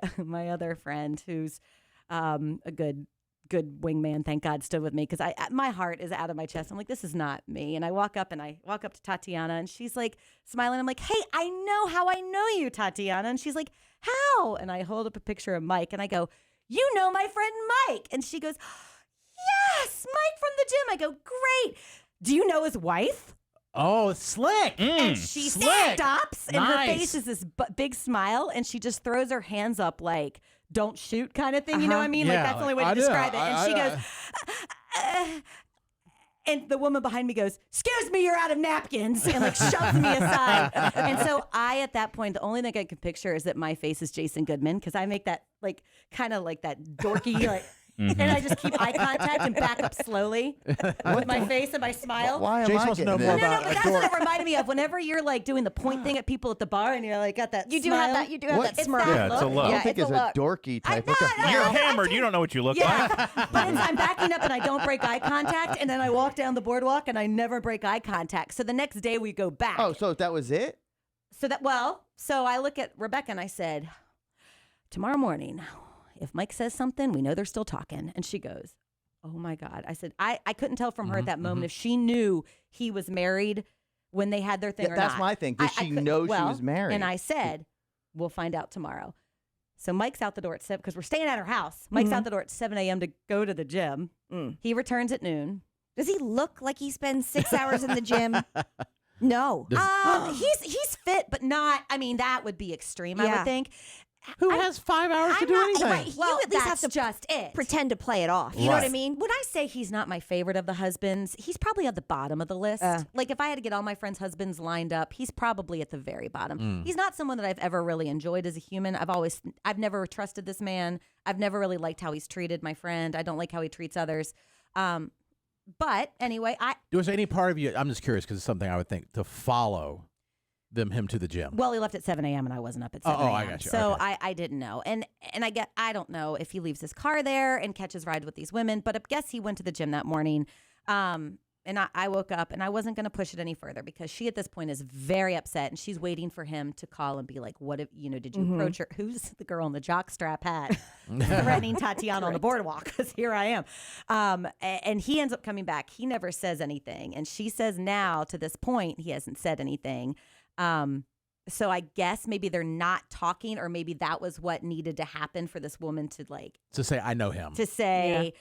other friend, who's a good wingman, thank God, stood with me because my heart is out of my chest. I'm like, this is not me. And I walk up to Tatiana, and she's like smiling. I'm like, hey, I know how I know you, Tatiana. And she's like, how? And I hold up a picture of Mike, and I go, you know my friend Mike. And she goes, yes, Mike from the gym. I go, great. Do you know his wife? Oh, it's slick. And she stops, and her face is this big smile, and she just throws her hands up like, don't shoot kind of thing. You know what I mean? Yeah, like, that's the only way to I know. describe it. And she goes, and the woman behind me goes, excuse me, you're out of napkins, and like shoves me aside. And so at that point, the only thing I could picture is that my face is Jason Goodman, because I make that like kind of like that dorky, like, and I just keep eye contact and back up slowly with my face and my smile. Why am Jason I wants to know getting more this? No, about but a that's what dork. it reminded me of. Whenever you're like doing the point thing at people at the bar, and you're like got that. You do smile. have that. You do have What? that smirk. Yeah, it's a look. I Yeah, don't think it's it's a a look. dorky type. What the- You're hammered. You don't know what you look Yeah, like. but I'm backing up and I don't break eye contact, and then I walk down the boardwalk and I never break eye contact. So the next day we go back. Oh, so that was it? So I look at Rebecca and I said, tomorrow morning, if Mike says something, we know they're still talking. And she goes, oh my God. I said, I couldn't tell from her at that moment if she knew he was married when they had their thing Yeah, or that's not. my thing. Does she know she was married? And I said, we'll find out tomorrow. So Mike's out the door at 7 because we're staying at her house. Mike's out the door at 7 a.m. to go to the gym. He returns at noon. Does he look like he spends 6 hours in the gym? No. He's fit, but not. I mean, that would be extreme. I Yeah. would think. Who has 5 hours to do anything? Right, you at least have to just it. pretend to play it off. You know what I Right. mean? When I say he's not my favorite of the husbands, he's probably at the bottom of the list. Like if I had to get all my friends' husbands lined up, he's probably at the very bottom. He's not someone that I've ever really enjoyed as a human. I've never trusted this man. I've never really liked how he's treated my friend. I don't like how he treats others. But anyway, Was any part of you, I'm just curious because it's something I would think, to follow him to the gym? Well, he left at 7 a.m. and I wasn't up at 7 Oh, a.m. I got you. So Okay. I didn't know. And I don't know if he leaves his car there and catches rides with these women, but I guess he went to the gym that morning. and I woke up and I wasn't going to push it any further because she at this point is very upset and she's waiting for him to call and be like, what if, did you approach her? Who's the girl in the jockstrap hat threatening Tatiana on the boardwalk? Because here I am. And he ends up coming back. He never says anything. And she says now to this point, he hasn't said anything. So I guess maybe they're not talking, or maybe that was what needed to happen for this woman to to say, I know him. To say,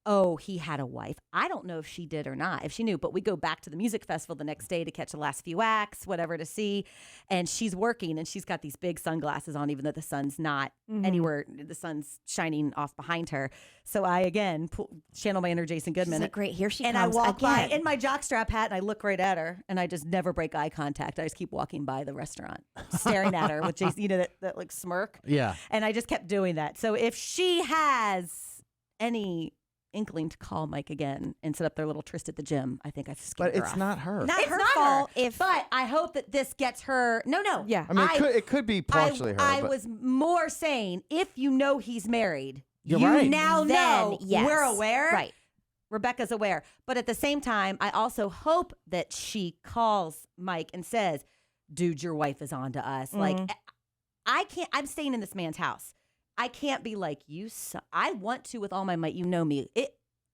oh, he had a wife. I don't know if she did or not, if she knew, but we go back to the music festival the next day to catch the last few acts, whatever to see. And she's working and she's got these big sunglasses on, even though the sun's not anywhere, the sun's shining off behind her. So I, again, channel my inner Jason Goodman. She's like, great, here she and comes I walk by again. in my jockstrap hat and I look right at her and I just never break eye contact. I just keep walking by the restaurant, staring at her with Jason, that like smirk. Yeah. And I just kept doing that. So if she has any inkling to call Mike again and set up their little tryst at the gym, I think I've skipped But her it's off. not her. Not It's her not fault her, but I hope that this gets her. No. Yeah. I mean, it could be partially her. I but was more saying, if you know he's married, You're you right. now Then, know yes. we're aware. Right. Rebecca's aware. But at the same time, I also hope that she calls Mike and says, dude, your wife is on to us. Like, I can't, I'm staying in this man's house. I can't be like, I want to with all my might. You know me.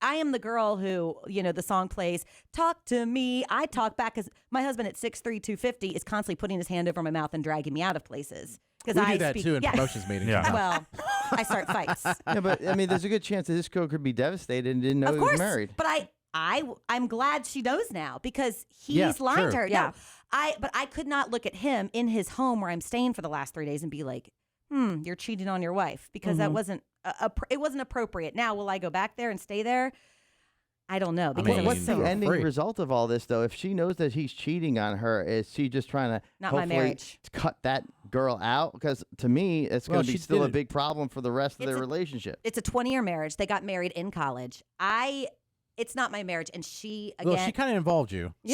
I am the girl who, the song plays, talk to me. I talk back because my husband at 6'3", 250 is constantly putting his hand over my mouth and dragging me out of places. We do that too in promotions meetings. Yeah. Well, I start fights. yeah, but I mean, there's a good chance that this girl could be devastated and didn't know Of he course, was married. but I'm glad she knows now because he's Yeah, lied to sure. her. Yeah. No, but I could not look at him in his home where I'm staying for the last 3 days and be like, you're cheating on your wife, because that wasn't it wasn't appropriate. Now, will I go back there and stay there? I don't know. Because mean, it was What's so the ending free. result of all this, though? If she knows that he's cheating on her, is she just trying to Not my hopefully marriage. cut that girl out? Because to me, it's Well, going to be she still did a it. big problem for the rest of It's their a- relationship. It's a 20-year marriage. They got married in college. It's not my marriage, and she again. Well, she kind of involved you. and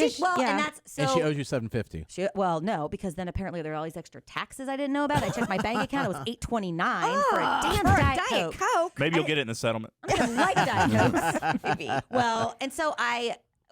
that's so. And she owes you $750. Well, no, because then apparently there are all these extra taxes I didn't know about. I checked my bank account; it was $829 for a damn Diet Coke. Maybe you'll get it in the settlement. I like Diet Cokes. Maybe. Well, and so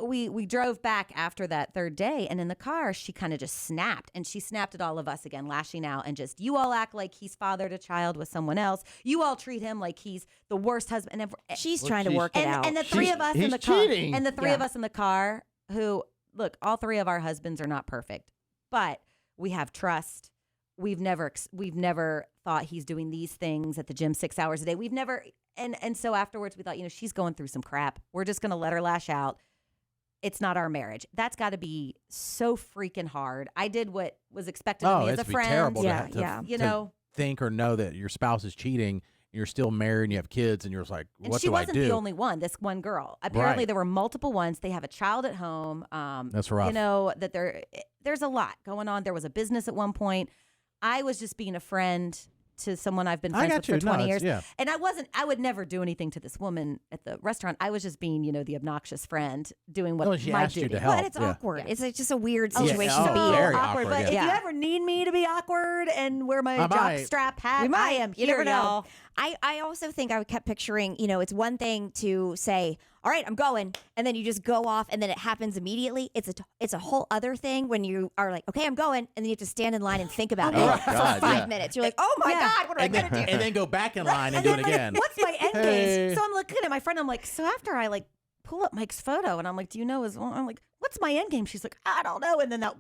we drove back after that third day, and in the car she kind of just snapped, and she snapped at all of us again, lashing out and just, you all act like he's fathered a child with someone else. You all treat him like he's the worst husband. And She's trying to work it out. And the three of us in he's the car, cheating. and the three of us in the car, who look, all three of our husbands are not perfect, but we have trust. We've never thought he's doing these things at the gym 6 hours a day. We've never, and so afterwards we thought, she's going through some crap. We're just gonna let her lash out. It's not our marriage. That's got to be so freaking hard. I did what was expected of me as a it'd be friend. terrible Yeah, to, yeah. to think or know that your spouse is cheating. You're still married and you have kids, and you're just like, And what she do I wasn't do? the only one. This one girl. Apparently, Right. there were multiple ones. They have a child at home. That's rough. That there's a lot going on. There was a business at one point. I was just being a friend to someone I've been I friends got with for you. No, 20 it's- years. yeah. And I would never do anything to this woman at the restaurant. I was just being, the obnoxious friend doing what No, she my asked you duty. to help. But it's Yeah. awkward. It's just a weird Oh, situation yeah. to be Oh, in. very awkward. awkward, But yeah. if you ever need me to be awkward and wear my I might. jockstrap hat, We might. I am You here, never know. y'all. I also think I kept picturing, it's one thing to say, all right, I'm going, and then you just go off, and then it happens immediately. It's a whole other thing when you are like, okay, I'm going, and then you have to stand in line and think about it Oh, for God, 5 yeah. minutes. You're like, oh my God, what am I going to do? And then go back in line and do it again. What's my end Hey. game? So I'm looking at my friend. I'm like, so after I pull up Mike's photo, and I'm like, do you know his? I'm like, what's my end game? She's like, I don't know. And then that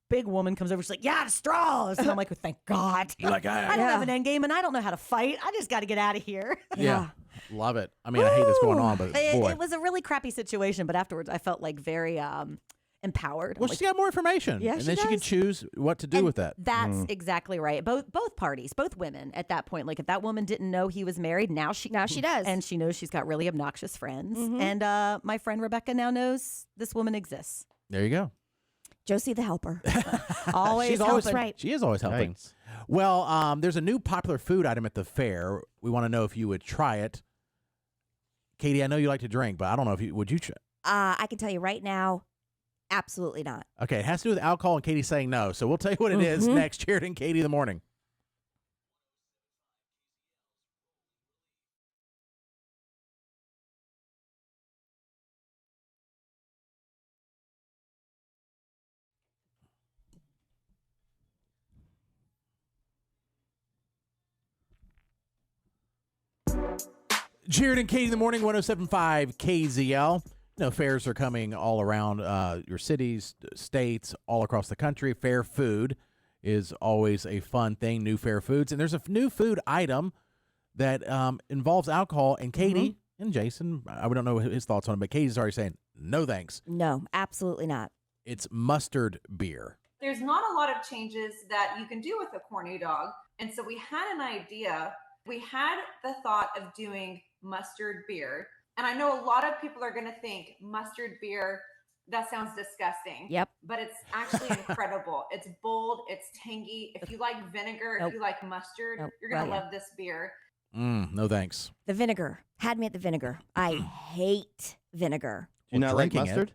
big woman comes over. She's like, yeah, straws. And I'm like, thank God. You're like, I don't have an end game, and I don't know how to fight. I just got to get out of here. Yeah. Love it. I mean, I hate this going on, but boy. It was a really crappy situation. But afterwards, I felt very empowered. Well, I'm she's got more information. Yeah, and she then she can does. choose what to do with that. That's exactly right. Both parties, both women at that point. Like if that woman didn't know he was married, now she does. and she knows she's got really obnoxious friends. And my friend Rebecca now knows this woman exists. There you go. Josie the helper. Always She's always helping. right. She is always helping. Yikes. Well, there's a new popular food item at the fair. We want to know if you would try it. Katie, I know you like to drink, but I don't know if you would. You try? I can tell you right now, absolutely not. Okay, it has to do with alcohol, and Katie's saying no. So we'll tell you what it is next. Jared and Katie in the morning. Jared and Katie in the morning, 107.5 KZL. Fairs are coming all around your cities, states, all across the country. Fair food is always a fun thing, new fair foods. And there's a new food item that involves alcohol. And Katie and Jason, I don't know his thoughts on it, but Katie's already saying, no thanks. No, absolutely not. It's mustard beer. There's not a lot of changes that you can do with a corny dog. And so we had an idea. We had the thought of doing mustard beer. And I know a lot of people are going to think mustard beer, that sounds disgusting. Yep. But it's actually incredible. It's bold. It's tangy. If you like vinegar, Nope. if you like mustard, Nope. you're going to Well, yeah. love this beer. No thanks. The vinegar. Had me at the vinegar. I hate vinegar. Do you not like mustard?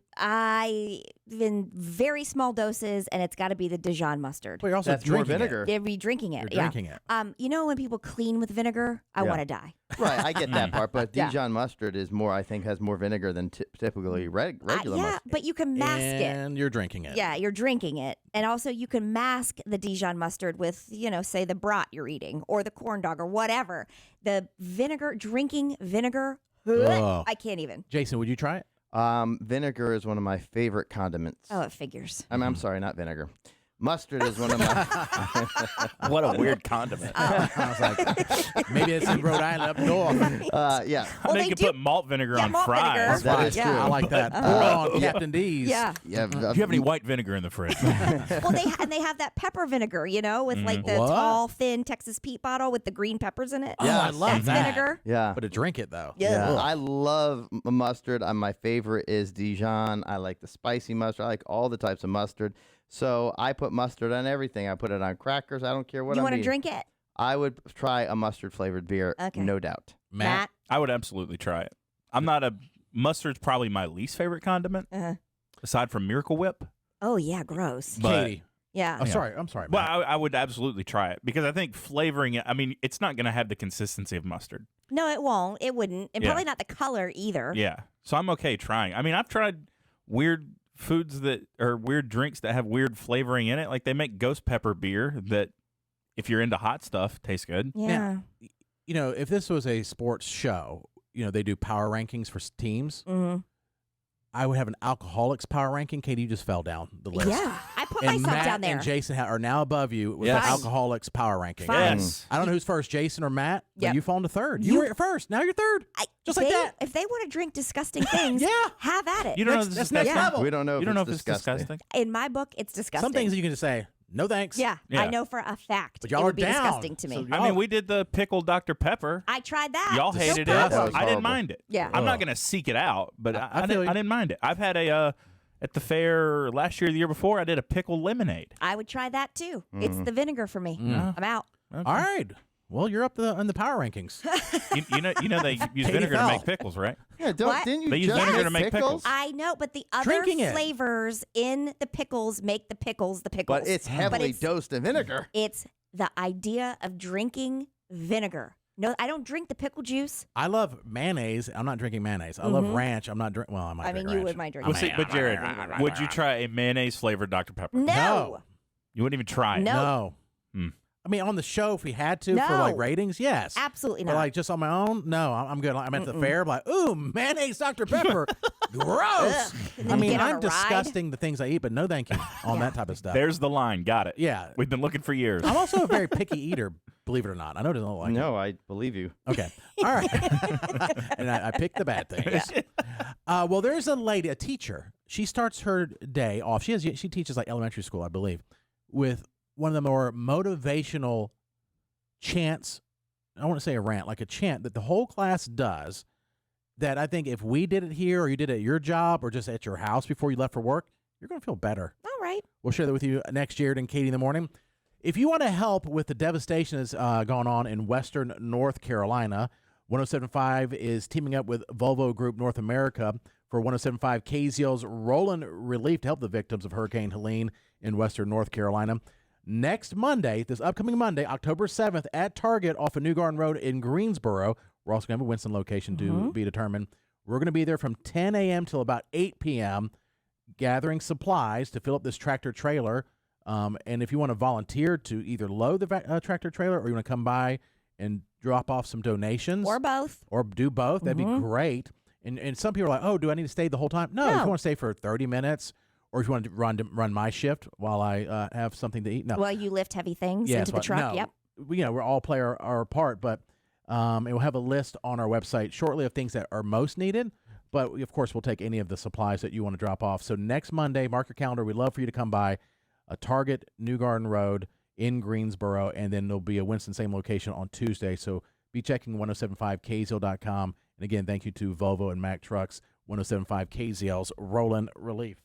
In very small doses, and it's got to be the Dijon mustard. Well, you're also That's more drinking vinegar. They'd be drinking it. You're drinking it. You know when people clean with vinegar, I Yeah. want to die. Right, I get that part, but Yeah. Dijon mustard is more, I think, has more vinegar than typically regular yeah, mustard. but you can mask it. And you're drinking it. Yeah, you're drinking it. And also you can mask the Dijon mustard with, say the brat you're eating or the corn dog or whatever. The vinegar, drinking vinegar, Ugh. I can't even. Jason, would you try it? Vinegar is one of my favorite condiments. Oh, it figures. I'm sorry, not vinegar. Mustard is one of my. What a weird condiment. I was like, maybe it's in Rhode Island up north. Yeah. I know you can put malt vinegar on malt fries. That is Yeah. true. I like that. Or on Captain D's. Yeah. Yeah. Do you have any white vinegar in the fridge? Well, they have that pepper vinegar, with like the What? tall, thin Texas Pete bottle with the green peppers in it. Oh, I love That's that. vinegar. Yeah. But to drink it, though. Yeah, Ugh. I love mustard. My favorite is Dijon. I like the spicy mustard. I like all the types of mustard. So I put mustard on everything. I put it on crackers. I don't care what You I'm want to eating. drink it? I would try a mustard flavored beer, Okay. no doubt. Matt? I would absolutely try it. I'm not a mustard's probably my least favorite condiment, Uh-huh. aside from Miracle Whip. Oh, yeah, gross. But Katie. Yeah. I'm sorry. Well, Matt. I would absolutely try it because I think flavoring it. I mean, it's not going to have the consistency of mustard. No, it won't. It wouldn't. And Yeah. probably not the color either. Yeah, so I'm okay trying. I mean, I've tried weird foods that or weird drinks that have weird flavoring in it. Like they make ghost pepper beer that, if you're into hot stuff, tastes good. Yeah. Now, if this was a sports show, they do power rankings for teams. Mhm. I would have an alcoholics power ranking. Katie, you just fell down the list. Yeah. I put And myself Matt down there. and Jason are now above you with Yes. the alcoholics power ranking. Fine. Yes. I don't know who's first, Jason or Matt, but Yep. you've fallen to third. You were first. Now you're third. Just like that. If they want to drink disgusting things, Yeah. have at it. You don't know That's- if that's it's next disgusting? level. We don't know. You don't know if it's it's disgusting. disgusting. In my book, it's disgusting. Some things you can just say, no thanks. Yeah, Yeah. I know for a fact But it y'all would are be down. disgusting to me. So I mean, we did the pickled Dr. Pepper. I tried that. Y'all No hated problem. it. That was I didn't horrible. mind it. Yeah. I'm not Ugh. going to seek it out, but I I feel you. didn't mind it. I've had at the fair last year, the year before, I did a pickled lemonade. I would try that too. It's the vinegar for me. Mm. I'm out. Okay. All right. Well, you're up in the power rankings. You know they use Katie vinegar to fell. make pickles, right? Yeah, What? didn't you They use just vinegar make to make pickles. I know, but the other Drinking it. flavors in the pickles make the pickles the pickles. But it's heavily it's- dosed in vinegar. It's the idea of drinking vinegar. No, I don't drink the pickle juice. I love mayonnaise. I'm not drinking mayonnaise. I love Mhm. ranch. I'm not drinking. Well, I might. I mean, drink you ranch. would might drink Well, that. see, but Jared, would you try a mayonnaise flavored Dr. Pepper? No. You wouldn't even try it. No. No. Hmm. I mean, on the show, if we had to for like No. ratings, yes. Absolutely But not. like just on my own, no. I'm good. I'm at the fair. I'm like, ooh, mayonnaise, Dr. Pepper, gross. And I then mean, get on I'm a ride. disgusting the things I eat, but no, thank you on that type of stuff. There's the line. Got it. Yeah. We've been looking for years. I'm also a very picky eater, believe it or not. I know it doesn't look like No, I believe you. it. Okay. All right. And I picked the bad things. Well, there's a lady, a teacher. She starts her day off. She teaches like elementary school, I believe, with one of the more motivational chants. I don't want to say a rant, like a chant that the whole class does. That I think if we did it here, or you did it at your job, or just at your house before you left for work, you're going to feel better. All right. We'll share that with you next year and Katie in the morning. If you want to help with the devastation that's gone on in western North Carolina, 107.5 is teaming up with Volvo Group North America for 107.5 KZL's Rolling Relief to help the victims of Hurricane Helene in western North Carolina. Next Monday, this upcoming Monday, October 7th, at Target off of New Garden Road in Greensboro. We're also going to have a Winston location to be determined. We're going to be there from 10 a.m. till about 8 p.m. gathering supplies to fill up this tractor trailer. And if you want to volunteer to either load the tractor trailer or you want to come by and drop off some donations. Or both. Or do both. That'd be Mhm. great. And some people are like, oh, do I need to stay the whole time? No. If you want to stay for 30 minutes or if you want to run my shift while I have something to eat. No. Well, you lift heavy things into the truck. No. Yep. We're all play our part, but and we'll have a list on our website shortly of things that are most needed. But, of course, we'll take any of the supplies that you want to drop off. So next Monday, mark your calendar. We'd love for you to come by Target, New Garden Road in Greensboro, and then there'll be a Winston-Salem location on Tuesday. So be checking 1075kzl.com. And, again, thank you to Volvo and Mack Trucks, 1075 KZL's Roland Relief.